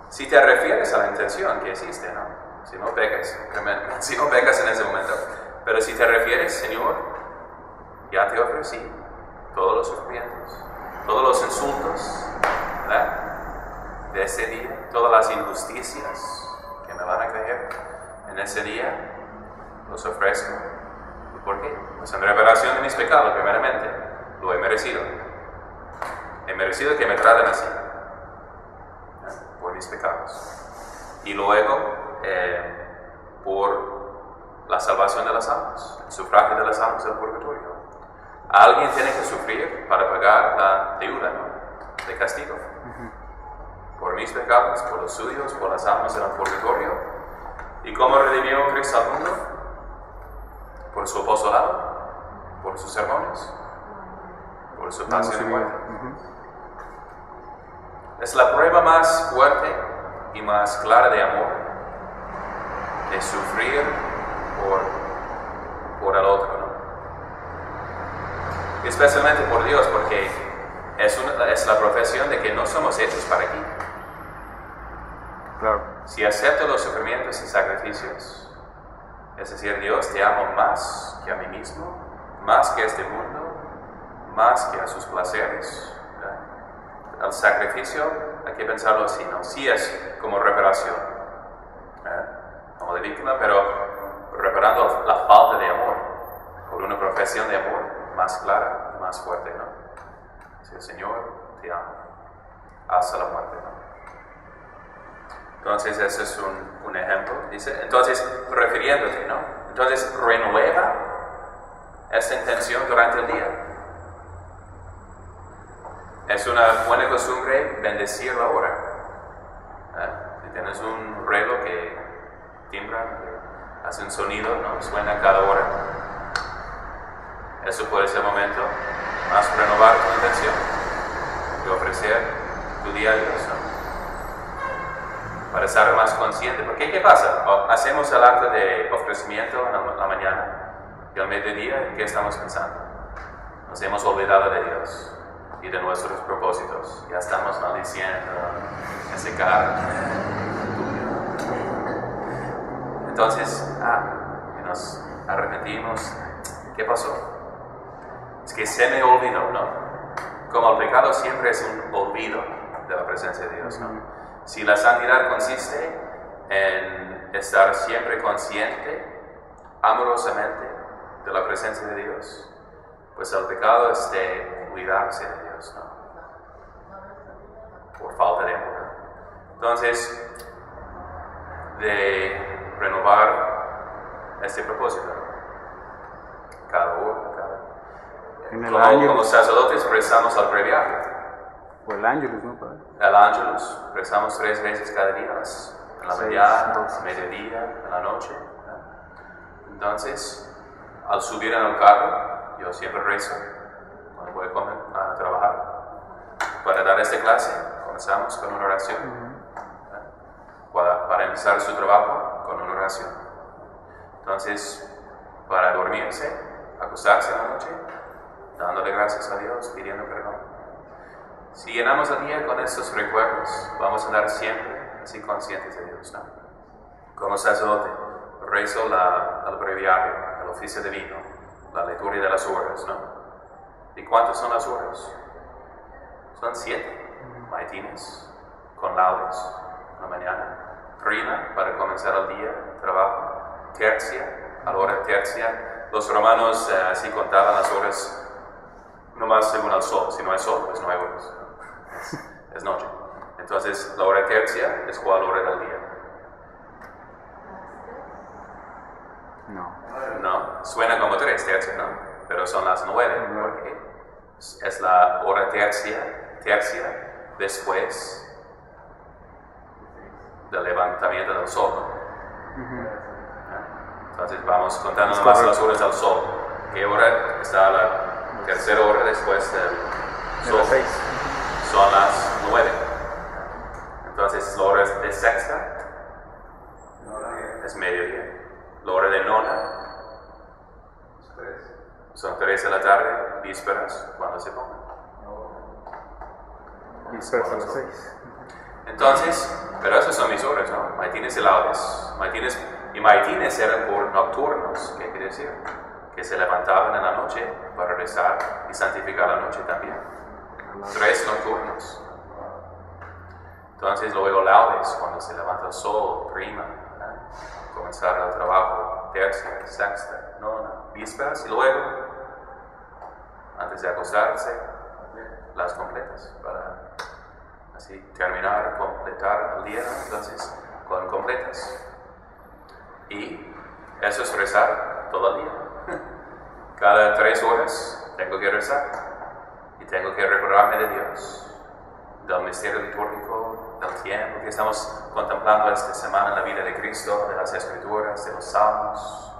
Si te refieres a la intención que existe, ¿no? Si no pecas en ese momento. Pero si te refieres, Señor, ya te ofrecí todos los sufrimientos, todos los insultos, ¿verdad?, de ese día, todas las injusticias que me van a caer en ese día, los ofrezco. ¿Y por qué? Pues en revelación de mis pecados, primeramente, lo he merecido. He merecido que me traten así, por mis pecados. Y luego, por la salvación de las almas, el sufragio de las almas del purgatorio. Alguien tiene que sufrir para pagar la deuda, ¿no?, de castigo. Por mis pecados, por los suyos, por las almas del purgatorio. ¿Y cómo redimió Cristo al mundo? Por su apostolado, por sus sermones, por su pasión y muerte. Es la prueba más fuerte y más clara de amor, de sufrir por por el otro, ¿no? Especialmente por Dios, porque es la profesión de que no somos hechos para aquí. Claro. Si acepto los sufrimientos y sacrificios, es decir, Dios, te amo más que a mí mismo, más que a este mundo, más que a sus placeres. El sacrificio, hay que pensarlo así, ¿no? Sí es como reparación, como de víctima, pero reparando la falta de amor, por una profesión de amor más clara y más fuerte, ¿no? Sí, Señor, te amo, hasta la muerte, ¿no? Entonces, ese es un ejemplo. Dice, entonces, refiriéndote, ¿no? Entonces, renueva esta intención durante el día. Es una buena costumbre bendecir la hora. Si tienes un reloj que timbra, que hace un sonido, ¿no? Suena cada hora. Eso puede ser el momento más renovar tu intención y ofrecer tu día a Dios, ¿no? Para estar más consciente. Porque ¿qué pasa? Hacemos el acto de ofrecimiento en la mañana y al mediodía, ¿en qué estamos pensando? Nos hemos olvidado de Dios y de nuestros propósitos. Ya estamos maldiciendo ese carro. Entonces, y nos arrepentimos. ¿Qué pasó? Es que se me olvidó, ¿no? Como el pecado siempre es un olvido de la presencia de Dios, ¿no? Si la santidad consiste en estar siempre consciente, amorosamente, de la presencia de Dios, pues el pecado es de olvidarse de Dios, ¿no? Por falta de amor. Entonces, de renovar este propósito, cada hora, como sacerdotes rezamos al breviario. O el Ángelus, ¿no, padre? El Ángelus, rezamos 3 veces cada día, en la mañana, mediodía, en la noche. Entonces, al subir en el carro, yo siempre rezo cuando voy a trabajar. Para dar esta clase, comenzamos con una oración. Para empezar su trabajo, con una oración. Entonces, para dormirse, acostarse en la noche, dándole gracias a Dios, pidiendo perdón. Si llenamos el día con estos recuerdos, vamos a andar siempre así conscientes de Dios, ¿no? Como sacerdote, rezo el breviario, el oficio divino, la liturgia de las horas, ¿no? ¿Y cuántas son las horas? Son 7 maitines con laudes en la mañana, prima para comenzar el día, trabajo, tercia, a la hora tercia. Los romanos así contaban las horas nomás según el sol. Si no hay sol, pues no hay horas. Es noche. Entonces, la hora tercia es cuál hora del día. No, suena como 3 tercias, ¿no? Pero son las 9, porque es la hora tercia después del levantamiento del sol, ¿no? Entonces vamos contando nomás las horas del sol. ¿Qué hora está la tercera hora después del sol? Son las 9. Entonces la hora de sexta es mediodía. La hora de nona son 3 de la tarde, vísperas, cuando se pongan. Vísperas a las 6. Entonces, pero esas son mis horas, ¿no? Maitines y laudes. Maitines eran por nocturnos, ¿qué quiere decir? Que se levantaban en la noche para rezar y santificar la noche también. 3 nocturnos. Entonces luego laudes, cuando se levanta el sol, prima, comenzar el trabajo, tercia, sexta, nona, vísperas, y luego, antes de acostarse, las completas, para así terminar, completar el día, entonces, con completas. Y eso es rezar todo el día. Cada 3 horas tengo que rezar, y tengo que recordarme de Dios, del misterio litúrgico, del tiempo que estamos contemplando esta semana en la vida de Cristo, de las Escrituras, de los Salmos.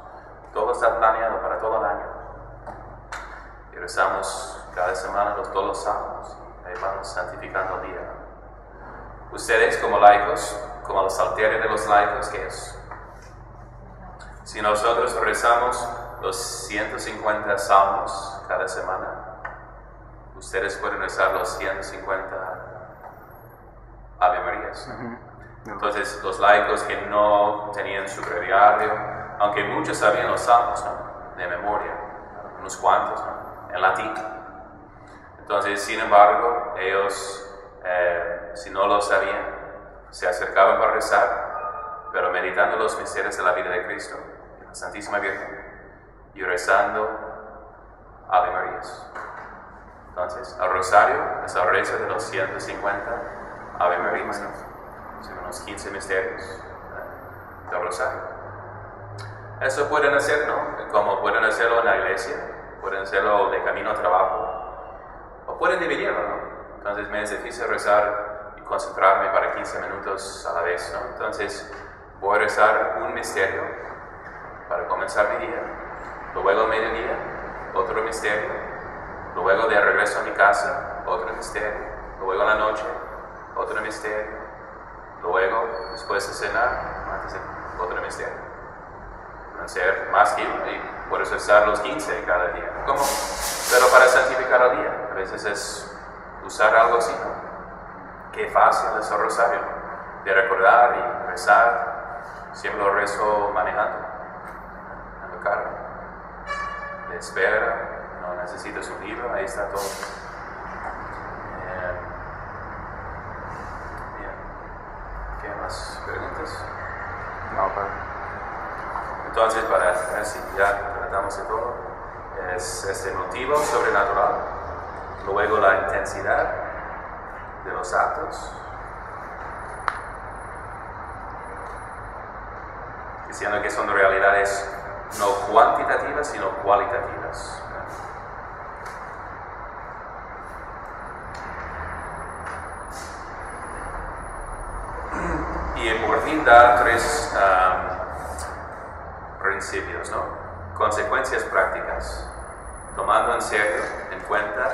Todo está planeado para todo el año. Y rezamos cada semana todos los Salmos, y ahí vamos santificando el día. Ustedes como laicos, como el salterio de los laicos, ¿qué es? Si nosotros rezamos los 150 salmos cada semana. Ustedes pueden rezar los 150 Ave Marías. Entonces, los laicos que no tenían su breviario, aunque muchos sabían los salmos, ¿no?, de memoria, unos cuantos, ¿no?, en latín. Entonces, sin embargo, ellos, si no lo sabían, se acercaban para rezar, pero meditando los misterios de la vida de Cristo, la Santísima Virgen, y rezando Ave Marías. Entonces, el rosario es el rezo de los 150 Ave Marías, ¿no? Son unos 15 misterios del rosario. Eso pueden hacer, ¿no?, como pueden hacerlo en la iglesia, pueden hacerlo de camino al trabajo, o pueden dividirlo, ¿no? Entonces me es difícil rezar y concentrarme para 15 minutos a la vez, ¿no? Entonces voy a rezar un misterio para comenzar mi día, luego al mediodía otro misterio, luego de regreso a mi casa otro misterio, luego a la noche otro misterio, luego después de cenar otro misterio. Hacer más que uno y puedes rezar los 15 cada día. ¿Cómo? Pero para santificar el día. A veces es usar algo así, ¿no? Qué fácil es el rosario, ¿no?, de recordar y rezar. Siempre lo rezo manejando, en el carro, de espera, no necesitas un libro, ahí está todo. Bien. ¿Qué más preguntas? No, padre. Entonces, para ver si ya tratamos de todo, es este motivo sobrenatural, luego la intensidad de los actos, diciendo que son realidades no cuantitativas, sino cualitativas. Y por fin da tres principios, ¿no? Consecuencias prácticas, tomando en cuenta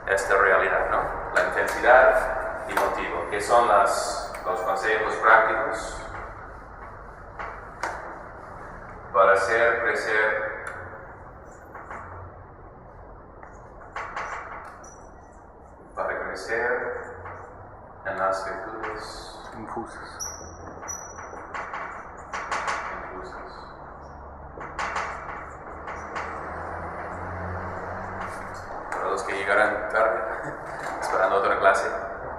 esta realidad, ¿no? La intensidad y motivo, que son los consejos prácticos para hacer crecer en las virtudes infusas. Para los que llegarán tarde, esperando otra clase,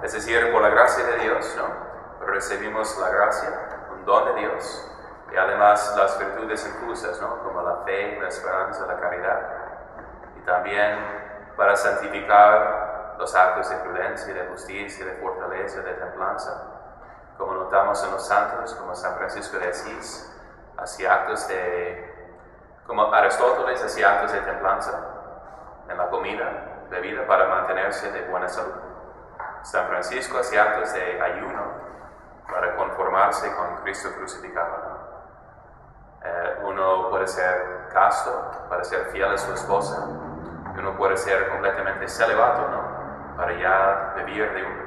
es decir, por la gracia de Dios, ¿no?, recibimos la gracia, un don de Dios, y además las virtudes infusas, ¿no?, como la fe, la esperanza, la caridad, y también para santificar los actos de prudencia, de justicia, de fortaleza, de templanza, como notamos en los santos, como San Francisco de Asís, hacía actos como Aristóteles hacía actos de templanza en la comida, bebida, para mantenerse de buena salud. San Francisco hacía actos de ayuno para conformarse con Cristo crucificado, ¿no? Uno puede ser casto para ser fiel a su esposa, y uno puede ser completamente celibato, ¿no?, para ya vivir de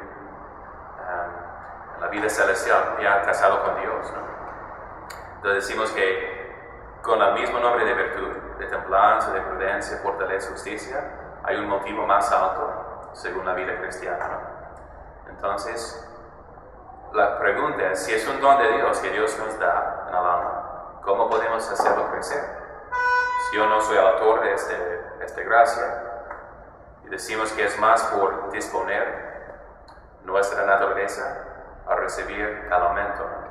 la vida celestial, ya casado con Dios, ¿no? Entonces decimos que con el mismo nombre de virtud, de templanza, de prudencia, fortaleza, justicia, hay un motivo más alto según la vida cristiana, ¿no? Entonces, la pregunta es, si es un don de Dios que Dios nos da en el alma, ¿cómo podemos hacerlo crecer? Si yo no soy autor de esta gracia, y decimos que es más por disponer nuestra naturaleza a recibir el aumento, ¿no?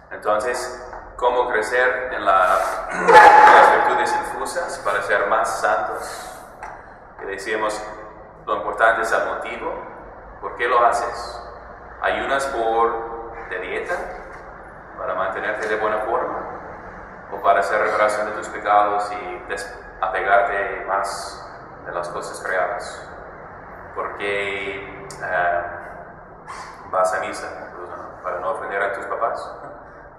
Entonces, ¿cómo crecer en las virtudes infusas para ser más santos? Que decíamos, lo importante es el motivo. ¿Por qué lo haces? ¿Ayunas de dieta para mantenerte de buena forma? ¿O para hacer reparación de tus pecados y apegarte más de las cosas reales? Porque vas a misa, ¿no?, para no ofender a tus papás,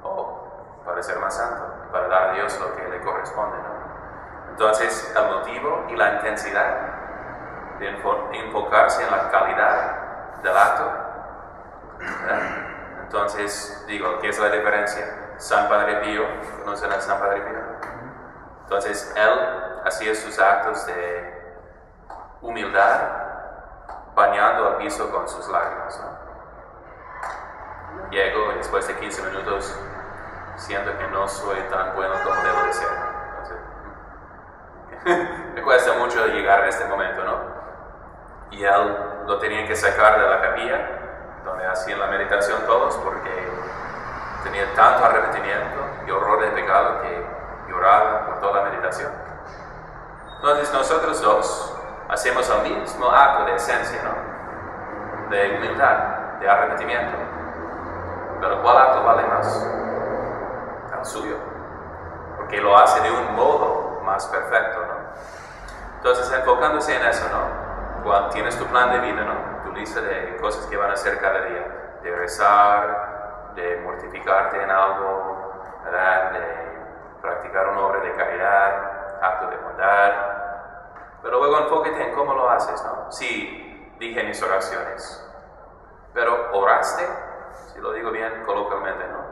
o para ser más santo, para dar a Dios lo que le corresponde, ¿no? Entonces, el motivo y la intensidad de enfocarse en la calidad del acto. Entonces, digo, ¿qué es la diferencia? San Padre Pío, ¿conocen a San Padre Pío? Entonces él hacía sus actos de humildad bañando el piso con sus lágrimas, ¿no? Llego y después de 15 minutos siento que no soy tan bueno como debo de ser. Entonces, me cuesta mucho llegar a este momento, ¿no? Y él lo tenían que sacar de la capilla donde hacían la meditación todos porque tenía tanto arrepentimiento y horror de pecado que lloraba por toda la meditación. Entonces nosotros dos hacemos el mismo acto de esencia, ¿no? De humildad, de arrepentimiento. Pero ¿cuál acto vale más? El suyo. Porque lo hace de un modo más perfecto, ¿no? Entonces enfocándose en eso, ¿no? Cuando tienes tu plan de vida, ¿no? Tu lista de cosas que van a hacer cada día. De rezar, de mortificarte en algo, ¿verdad? De practicar una obra de caridad, acto de bondad. Pero luego enfócate en cómo lo haces, ¿no? Sí, dije mis oraciones. Pero oraste, si lo digo bien coloquialmente, ¿no?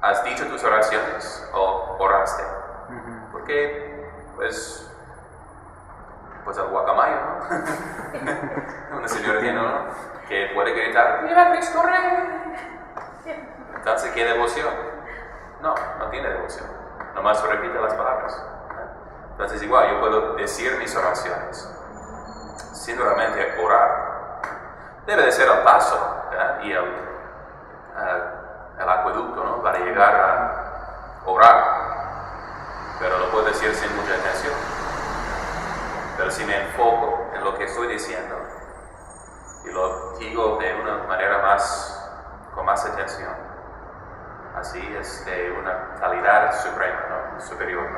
¿Has dicho tus oraciones o oraste? Porque, pues el guacamayo, ¿no? Una señora tiene, ¿no? Que puede gritar, ¡Viva Cristo Rey! Entonces, ¿qué devoción? No tiene devoción. Nomás repite las palabras. Entonces, igual, yo puedo decir mis oraciones sin realmente orar. Debe de ser el paso, ¿verdad? Y el acueducto, ¿no? Para llegar a orar. Pero lo puedo decir sin mucha atención. Pero si me enfoco en lo que estoy diciendo y lo digo de una manera con más atención, así es de una calidad suprema, ¿no? Superior, ¿no?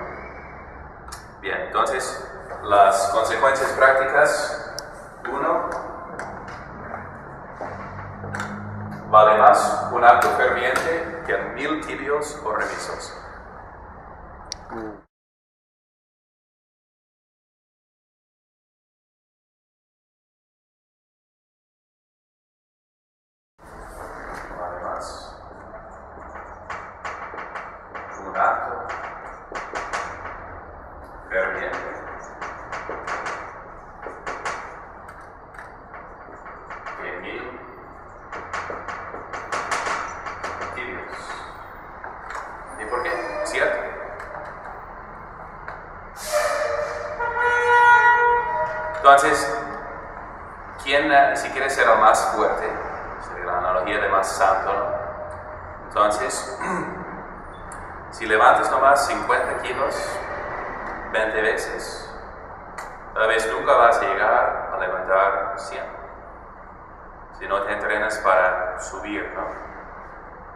Bien, entonces las consecuencias prácticas. 1. Vale más un acto ferviente que 1000 tibios o remisos. Vale más un acto ferviente que 1000 tibios. ¿Y por qué? ¿Cierto? Entonces, si quiere ser el más fuerte, sería la analogía de más santo, ¿no? Entonces, si levantas nomás 50 kilos 20 veces, tal vez nunca vas a llegar a levantar 100. Si no te entrenas para subir, ¿no?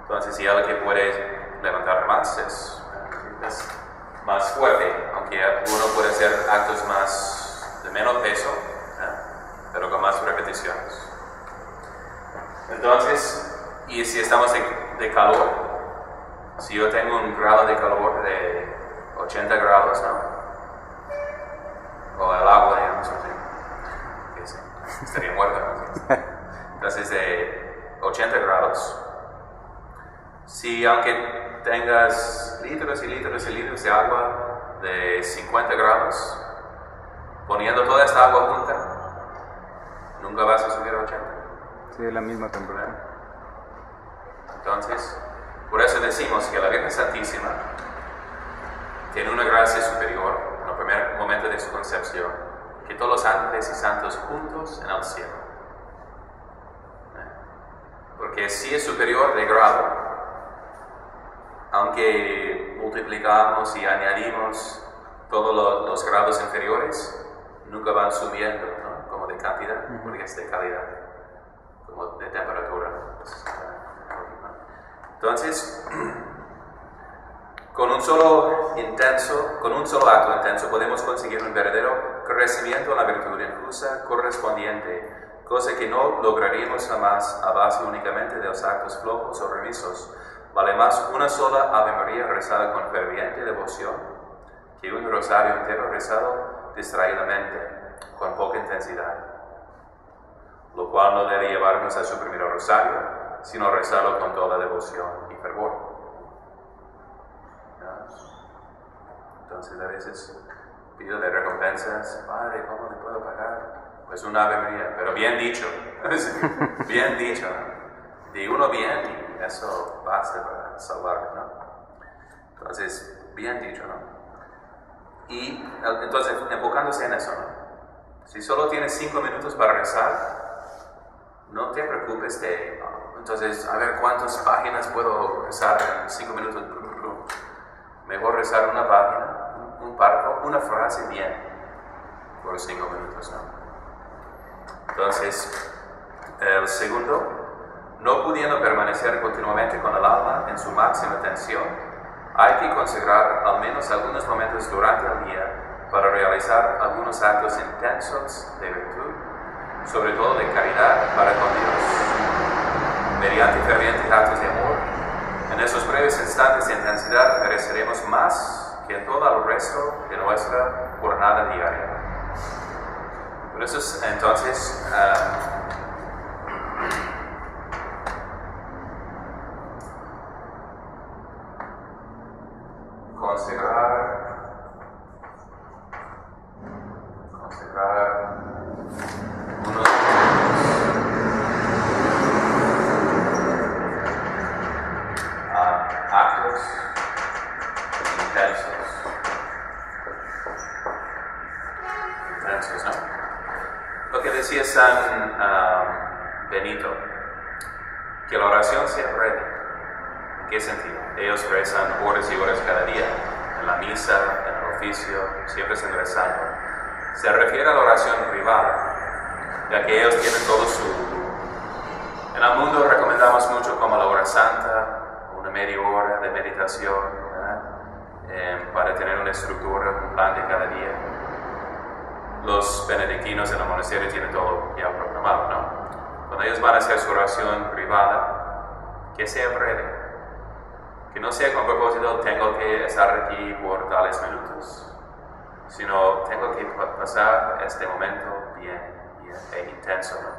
Entonces, si alguien que puede levantar más es más fuerte, aunque uno puede hacer actos de menos peso, pero con más repeticiones. Entonces, y si estamos de calor, si yo tengo un grado de calor de 80 grados, ¿no? O el agua, digamos, que estaría muerto, ¿no? Entonces, de 80 grados, si aunque tengas litros y litros y litros de agua de 50 grados, poniendo toda esta agua junta, nunca vas a subir a 80. Sí, es la misma temperatura. Entonces, por eso decimos que la Virgen Santísima tiene una gracia superior en el primer momento de su concepción que todos los ángeles y santos juntos en el cielo. Porque si es superior de grado, aunque multiplicamos y añadimos todos los grados inferiores, nunca van subiendo, ¿no? Como de cantidad, porque es de calidad, como de temperatura. Entonces, con un solo acto intenso podemos conseguir un verdadero crecimiento en la virtud infusa correspondiente, cosa que no lograríamos jamás a base únicamente de los actos flojos o remisos. Vale más una sola Ave María rezada con ferviente devoción que un rosario entero rezado distraídamente, con poca intensidad, lo cual no debe llevarnos a suprimir el rosario, sino rezarlo con toda devoción y fervor. Entonces a veces pido de recompensas, Padre, ¿cómo le puedo pagar? Pues un Ave María, pero bien dicho, bien dicho, ¿no? Di uno bien y eso basta para salvarme, ¿no? Entonces, bien dicho, ¿no? Y entonces, enfocándose en eso, ¿no? Si solo tienes 5 minutos para rezar, no te preocupes de, entonces, a ver cuántas páginas puedo rezar en 5 minutos. Mejor rezar una página, un párrafo, una frase bien, por 5 minutos, ¿no? Entonces, el segundo, no pudiendo permanecer continuamente con el alma en su máxima tensión, hay que consagrar al menos algunos momentos durante el día para realizar algunos actos intensos de virtud, sobre todo de caridad para con Dios. Mediante fervientes actos de amor, en esos breves instantes de intensidad mereceremos más que en todo el resto de nuestra jornada diaria. Por eso entonces, consagrar unos actos intensos, ¿no? Lo que decía San Benito, que la oración sea breve. ¿En qué sentido? Ellos rezan horas y horas cada día, en la misa, en el oficio, siempre están rezando. Se refiere a la oración privada, ya que ellos tienen todo su... En el mundo recomendamos mucho como la hora santa, una media hora de meditación, para tener una estructura, un plan de cada día. Los benedictinos en el monasterio tienen todo ya programado, ¿no? Cuando ellos van a hacer su oración privada, que sea breve, que no sea con propósito, tengo que estar aquí por tales minutos, sino tengo que pasar este momento bien e intenso, ¿no?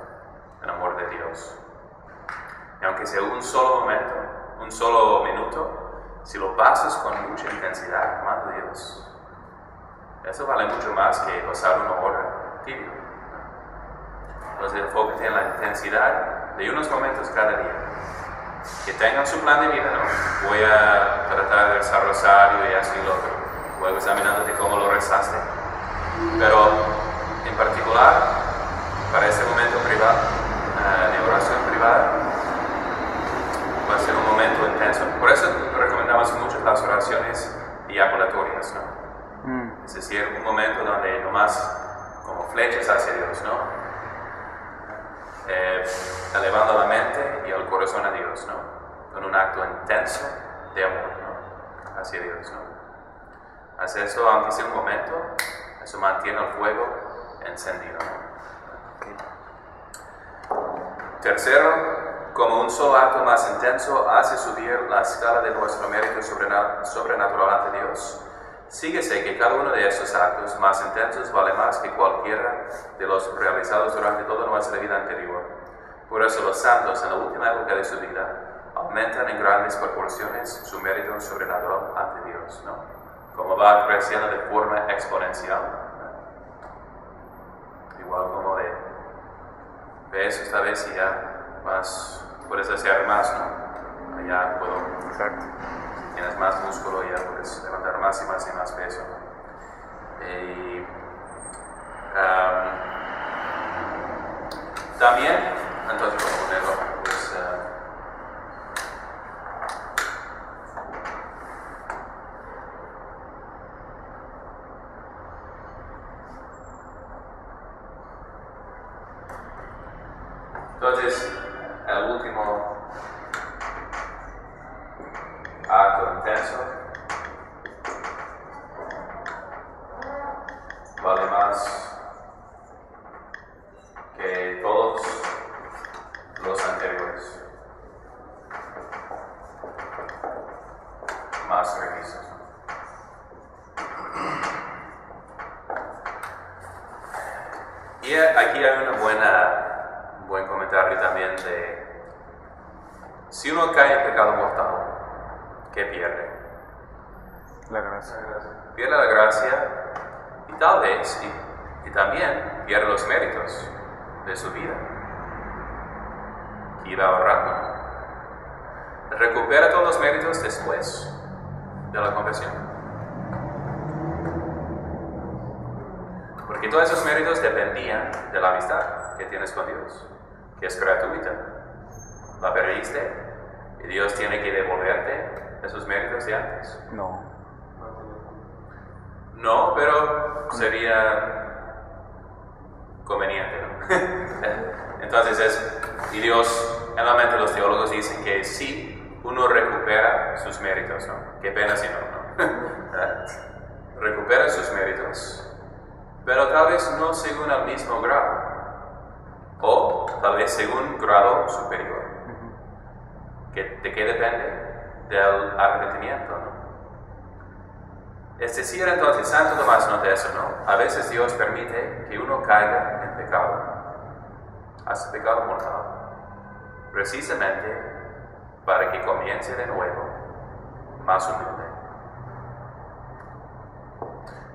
En amor de Dios. Y aunque sea un solo momento, un solo minuto, si lo pasas con mucha intensidad, amando a Dios, eso vale mucho más que pasar una hora tibio. Entonces enfócate en la intensidad de unos momentos cada día. Que tengan su plan de vida, ¿no? Voy a tratar de rezar rosario y así lo otro. Luego examinándote cómo lo rezaste. Pero en particular, para ese momento privado, de oración privada, va a ser un momento intenso. Por eso recomendamos mucho las oraciones eyaculatorias, ¿no? Es decir, un momento donde nomás como flechas hacia Dios, ¿no? Elevando la mente y el corazón a Dios, ¿no? Con un acto intenso de amor, ¿no? Hacia Dios, ¿no? Hace eso, aunque sea un momento, eso mantiene el fuego encendido, ¿no? Tercero, como un solo acto más intenso hace subir la escala de nuestro mérito sobrenatural ante Dios, síguese que cada uno de estos actos más intensos vale más que cualquiera de los realizados durante toda nuestra vida anterior. Por eso los santos en la última época de su vida aumentan en grandes proporciones su mérito sobrenatural ante Dios, ¿no? Como va creciendo de forma exponencial, ¿no? Igual como ves esta vez y ya puedes hacer más, ¿no? Allá puedo... Exacto. Tienes más músculo, ya puedes levantar más y más y más peso. También, entonces voy a ponerlo, pues, entonces, el último acto intenso vale más que todos los anteriores, más revisos. Y aquí hay un buen comentario también de si uno cae en pecado mortal, ¿qué pierde? La gracia. pierde la gracia y tal vez, y también pierde los méritos de su vida que iba ahorrando, ¿no? Recupera todos los méritos después de la confesión. Porque todos esos méritos dependían de la amistad que tienes con Dios, que es gratuita. La perdiste y Dios tiene que devolverte esos méritos de antes. No, pero sería conveniente, ¿no? Entonces y Dios, en la mente los teólogos dicen que sí, uno recupera sus méritos, ¿no? Qué pena si no. Recupera sus méritos, pero tal vez no según el mismo grado, o tal vez según grado superior. ¿De qué depende? Del arrepentimiento, ¿no? Es decir, entonces, Santo Tomás nota eso, ¿no? A veces Dios permite que uno caiga en pecado, hace pecado mortal, precisamente para que comience de nuevo, más humilde.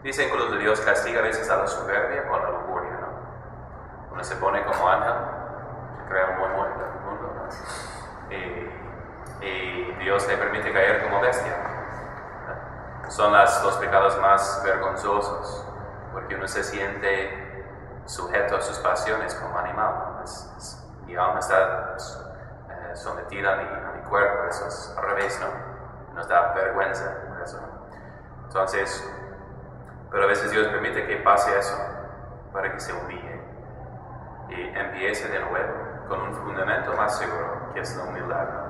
Dice incluso que Dios castiga a veces a la soberbia con la lujuria, ¿no? Uno se pone como ángel, se crea un mundo, ¿no? Y Dios le permite caer como bestia. Son los pecados más vergonzosos, porque uno se siente sujeto a sus pasiones como animal, ¿no? Mi alma está sometida a mi cuerpo, eso es al revés, ¿no? Nos da vergüenza por eso, ¿no? Entonces, pero a veces Dios permite que pase eso para que se humille y empiece de nuevo con un fundamento más seguro, que es la humildad, ¿no?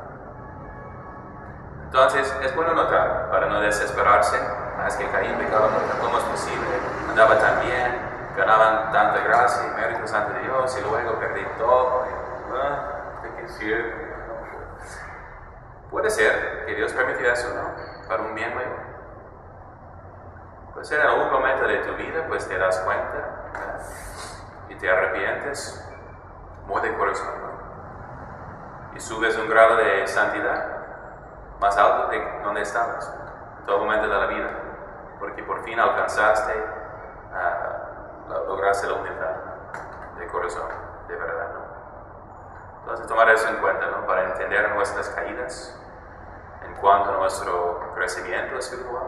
Entonces, es bueno notar, para no desesperarse, es que caí en pecado, ¿cómo es posible? Andaba tan bien, ganaban tanta gracia y méritos ante Dios, y luego perdí todo. ¿De qué sirve? Puede ser que Dios permitió eso, ¿no? Para un bien mayor. Puede ser en algún momento de tu vida, pues te das cuenta, ¿no? Y te arrepientes muy de corazón, ¿no? Y subes un grado de santidad más alto de donde estabas, en todo momento de la vida, porque por fin alcanzaste, lograste la humildad, ¿no? De corazón, de verdad, ¿no? Entonces tomar eso en cuenta, ¿no? Para entender nuestras caídas en cuanto a nuestro crecimiento espiritual.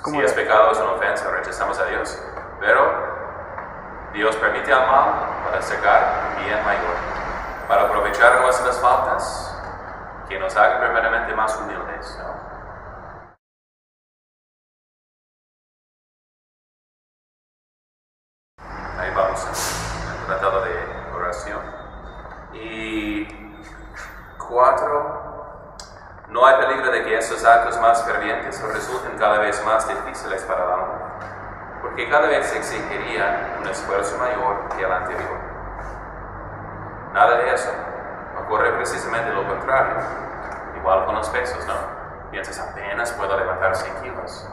Si es pecado, es una ofensa, rechazamos a Dios, pero Dios permite al mal para sacar un bien mayor, para aprovechar nuestras faltas, que nos haga permanentemente más humildes, ¿no? Ahí vamos al tratado de oración. Y 4, no hay peligro de que esos actos más fervientes resulten cada vez más difíciles para el alma, porque cada vez se exigiría un esfuerzo mayor que el anterior. Nada de eso. Ocurre precisamente lo contrario. Igual con los pesos, ¿no? Piensas, apenas puedo levantar 100 kilos.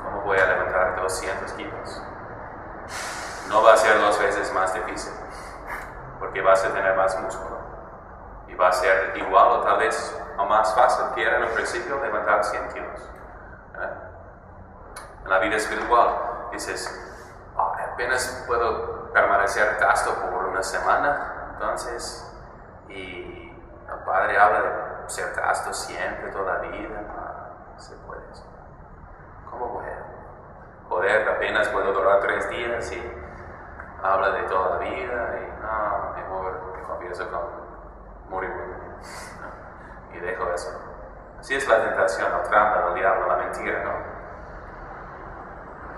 ¿Cómo voy a levantar 200 kilos? No va a ser 2 veces más difícil, porque vas a tener más músculo. Y va a ser igual o tal vez o más fácil que era en el principio levantar 100 kilos. En la vida espiritual dices, apenas puedo permanecer casto por una semana, entonces, y el Padre habla de ser casto siempre, toda la vida, no se puede. ¿Cómo voy a? Joder, apenas puedo durar 3 días y habla de toda la vida y no, mejor me confieso con morir, ¿no? Y dejo eso. Así es la tentación, la trampa del diablo, la mentira, ¿no?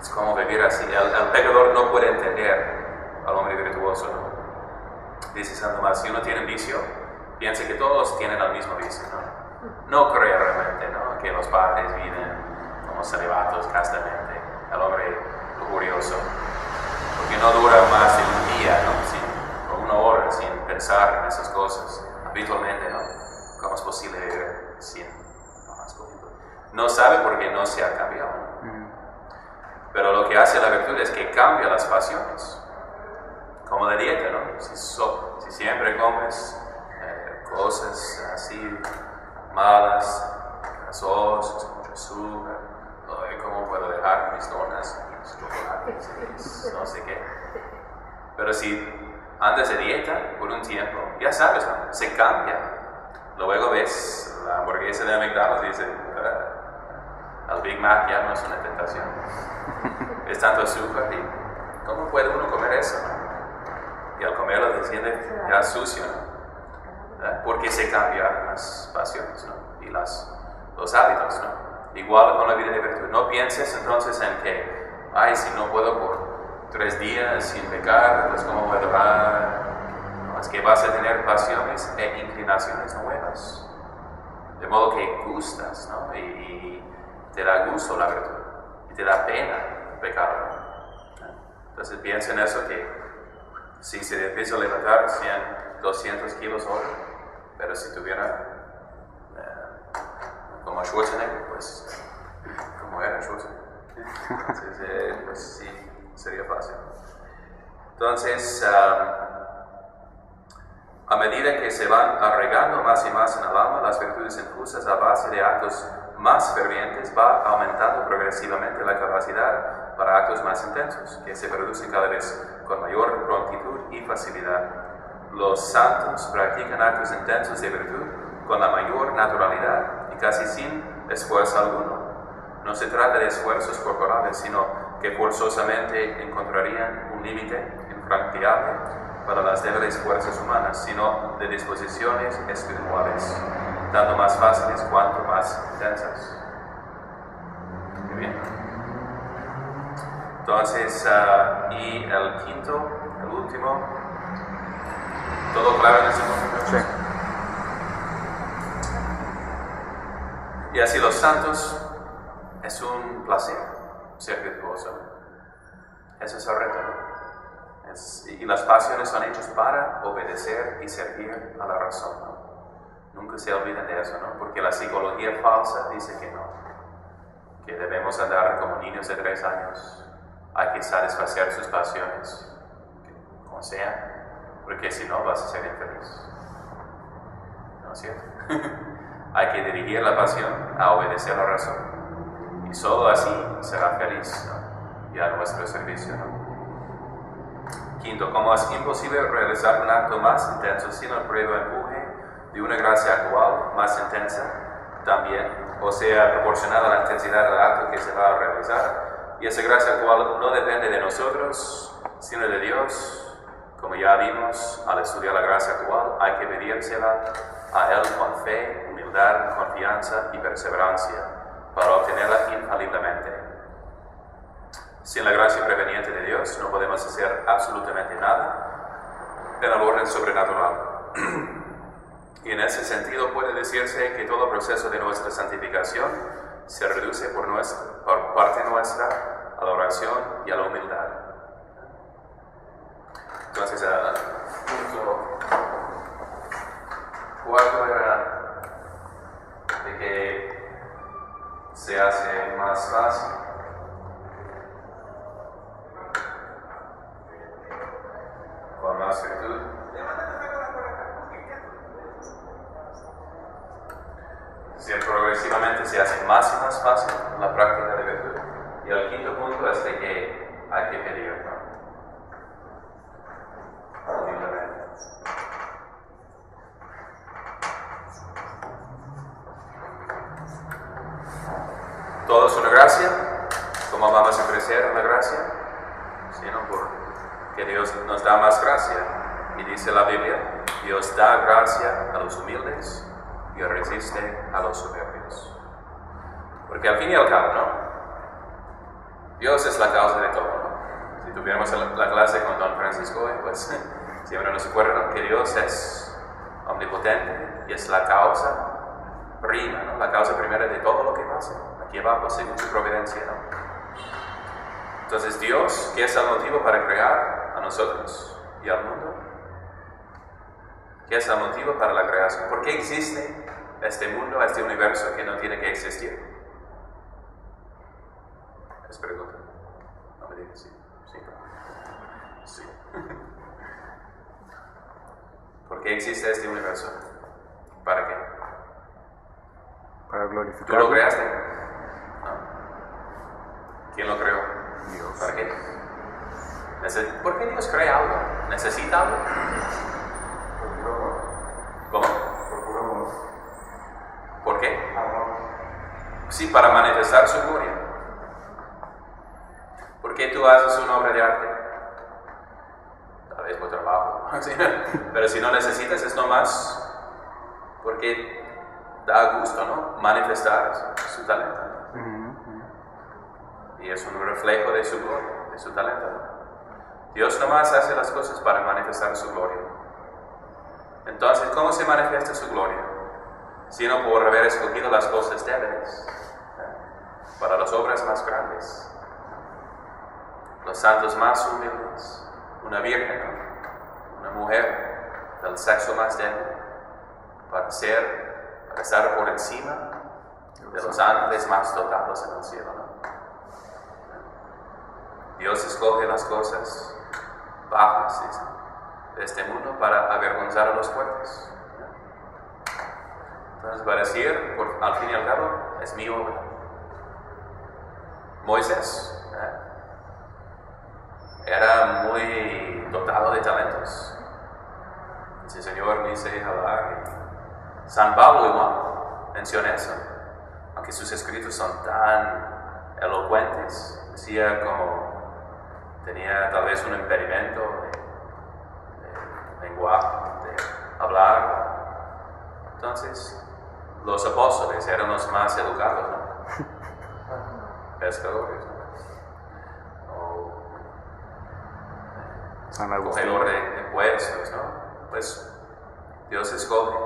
Es como vivir así. El pecador no puede entender al hombre virtuoso, ¿no? Dice Santo Tomás, si uno tiene vicio, piensa que todos tienen el mismo vicio, ¿no? No cree realmente, ¿no? Que los padres viven como celibatos castamente, el hombre lujurioso, porque no dura más de un día, ¿no? O 1 hora sin pensar en esas cosas, habitualmente, ¿no? ¿Cómo es posible vivir sin? No sabe porque no se ha cambiado, ¿no? Pero lo que hace la virtud es que cambia las pasiones, como la dieta, ¿no? Si siempre comes cosas así malas, grasosas, mucho azúcar, ¿cómo puedo dejar mis donas, mis chocolates, mis no sé qué? Pero si andas de dieta por un tiempo, ya sabes, ¿no? Se cambia. Luego ves la hamburguesa de McDonald's y dices, el Big Mac ya no es una tentación. Es tanto azúcar y ¿cómo puede uno comer eso? ¿No? Y al comerlo se siente ya sucio, ¿no? Porque se cambian las pasiones, ¿no? Y los hábitos, ¿no? Igual con la vida de virtud. No pienses entonces en que, ay, si no puedo por 3 días sin pecar, pues cómo voy a durar. No, es que vas a tener pasiones e inclinaciones nuevas. De modo que gustas, ¿no? Y te da gusto la virtud. Y te da pena el pecado, ¿no? Entonces piensa en eso, que si se empieza a levantar 100, 200 kilos hoy, pero si tuviera como Schwarzenegger, pues como era Schwarzenegger. Entonces, pues sí, sería fácil. Entonces, a medida que se van arraigando más y más en el alma, las virtudes infusas a base de actos más fervientes, va aumentando progresivamente la capacidad para actos más intensos, que se producen cada vez con mayor prontitud y facilidad. Los santos practican actos intensos de virtud con la mayor naturalidad y casi sin esfuerzo alguno. No se trata de esfuerzos corporales, sino que forzosamente encontrarían un límite infranqueable para las débiles fuerzas humanas, sino de disposiciones espirituales, tanto más fáciles cuanto más intensas. Muy bien. Entonces, y el quinto, el último, ¿todo claro en este momento? Sí. Y así los santos, es un placer ser virtuoso. Ese es el reto, ¿no? Y las pasiones son hechas para obedecer y servir a la razón, ¿no? Nunca se olviden de eso, ¿no? Porque la psicología falsa dice que no, que debemos andar como niños de 3 años, hay que satisfacer sus pasiones, como sea, porque si no vas a ser infeliz. ¿No es cierto? Hay que dirigir la pasión a obedecer la razón, y solo así será feliz, ¿no? Y a nuestro servicio, ¿no? Quinto, como es imposible realizar un acto más intenso sin el previo empuje de una gracia actual más intensa también, o sea, proporcionada a la intensidad del acto que se va a realizar, y esa gracia actual no depende de nosotros, sino de Dios. Como ya vimos al estudiar la gracia actual, hay que pedírsela a Él con fe, humildad, confianza y perseverancia para obtenerla infaliblemente. Sin la gracia preveniente de Dios no podemos hacer absolutamente nada en el orden sobrenatural. Y en ese sentido puede decirse que todo proceso de nuestra santificación se reduce por parte nuestra a la oración y a la humildad. Entonces, el punto 4 era de que se hace más fácil con más virtud. Si progresivamente se hace más y más fácil la práctica de virtud. Y el quinto punto es de que hay que pedir, ¿no? Humildemente. Todo es una gracia. ¿Cómo vamos a crecer en la gracia? Sino porque Dios nos da más gracia. Y dice la Biblia, Dios da gracia a los humildes y resiste a los soberbios. Porque al fin y al cabo, ¿no? Dios es la causa de todo, ¿no? Si tuviéramos la clase con Don Francisco, pues siempre nos acuerdan que Dios es omnipotente y es la causa prima, ¿no? La causa primera de todo lo que pasa. Aquí abajo, según su providencia, ¿no? Entonces Dios, ¿qué es el motivo para crear a nosotros y al mundo? ¿Qué es el motivo para la creación? ¿Por qué existe este mundo, este universo que no tiene que existir? Es pregunta. No me digas sí. Sí. Sí. ¿Por qué existe este universo? ¿Para qué? Para ¿Tú glorificarlo. lo creaste? No. ¿Quién lo creó? Dios. ¿Para qué? ¿Por qué Dios crea algo? ¿Necesita algo? ¿Cómo? ¿Por qué? Sí, para manifestar su gloria. ¿Por qué tú haces una obra de arte? Tal vez por trabajo. Pero si no necesitas, es nomás porque da gusto, ¿no? Manifestar su talento. Y es un reflejo de su gloria, de su talento, ¿no? Dios nomás hace las cosas para manifestar su gloria. Entonces, ¿cómo se manifiesta su gloria? Sino por haber escogido las cosas débiles para las obras más grandes, los santos más humildes, una virgen, ¿no? Una mujer del sexo más débil, para estar por encima de los ángeles más dotados en el cielo, ¿no? Dios escoge las cosas bajas de este mundo para avergonzar a los fuertes. Entonces va a decir, al fin y al cabo, es mi obra. Moisés era muy dotado de talentos. Ese Señor me dice hablar. San Pablo igual menciona eso. Aunque sus escritos son tan elocuentes, decía como tenía tal vez un impedimento de lenguaje, de hablar. Entonces, los apóstoles eran los más educados, ¿no? Pescadores, ¿no? O San Agustín. cogedor de impuestos, ¿no? Pues Dios escoge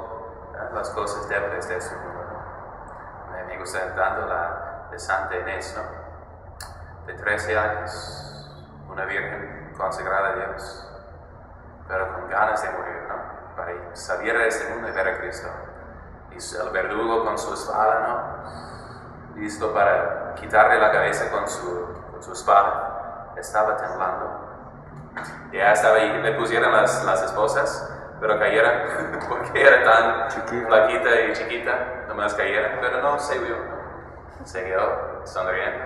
las cosas débiles de este mundo, ¿no? Me gusta tanto la de Santa Inés, ¿no? De 13 años, una virgen consagrada a Dios, pero con ganas de morir, ¿no? Para salir de este mundo y ver a Cristo. Y el verdugo con su espada, ¿no? Listo para quitarle la cabeza con su espada, estaba temblando. Ya estaba ahí, le pusieron las esposas, pero cayeron, porque era tan flaquita y chiquita, nomás cayeron, pero no se huyó, ¿no? Siguió sonriendo,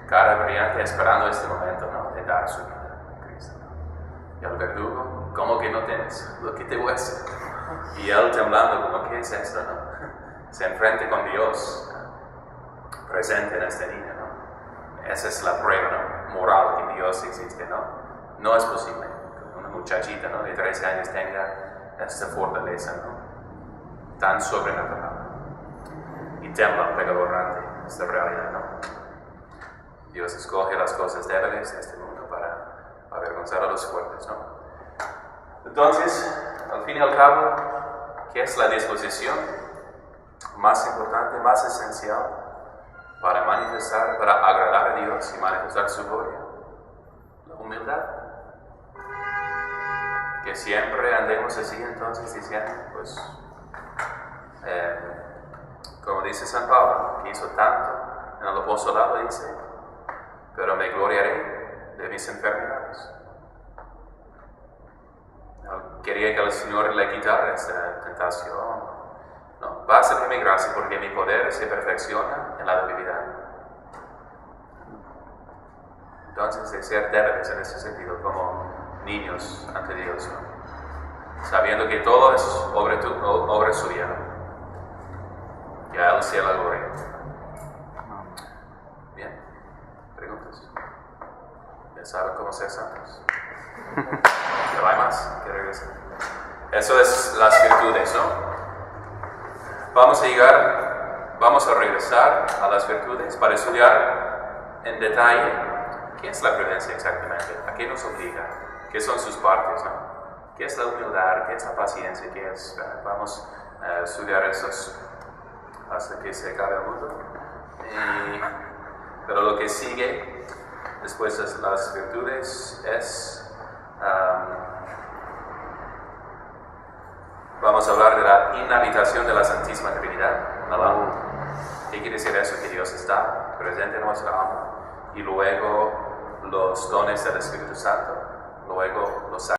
cara brillante, esperando este momento, ¿no? De dar su vida a Cristo. Y el verdugo, ¿cómo que no tienes lo que te voy a hacer? Y él temblando, como, ¿qué es esto, no? Se enfrenta con Dios, presente en este niño, ¿no? Esa es la prueba, ¿no? Moral que Dios existe, ¿no? No es posible que una muchachita, ¿no? De 13 años tenga esta fortaleza, ¿no? Tan sobrenatural. Y tembla un pecador ante esta realidad, ¿no? Dios escoge las cosas débiles de este mundo para avergonzar a los fuertes, ¿no? Entonces, al fin y al cabo, ¿qué es la disposición más importante, más esencial para manifestar, para agradar a Dios y manifestar su gloria? La humildad. Que siempre andemos así, entonces diciendo, pues, como dice San Pablo, que hizo tanto en el apostolado, dice, pero me gloriaré de mis enfermedades. No quería que el Señor le quitara esta tentación. No, bástate mi gracia porque mi poder se perfecciona en la debilidad. Entonces, de ser débiles en ese sentido, como niños ante Dios, ¿no? Sabiendo que todo es obra suya, ¿no? Que a Él sea la gloria. Bien, preguntas. ¿Ya saben cómo ser santos? Pero hay más que regresar. Eso es las virtudes, ¿no? Vamos a regresar a las virtudes para estudiar en detalle qué es la prudencia exactamente, a qué nos obliga, qué son sus partes, ¿no? ¿Qué es la humildad? ¿Qué es la paciencia? ¿Qué es? Vamos a estudiar esos hasta que se acabe el mundo. Pero lo que sigue después de las virtudes es vamos a hablar de la inhabitación de la Santísima Trinidad. ¿Qué quiere decir eso? Que Dios está presente en nuestra alma. Y luego los dones del Espíritu Santo, luego los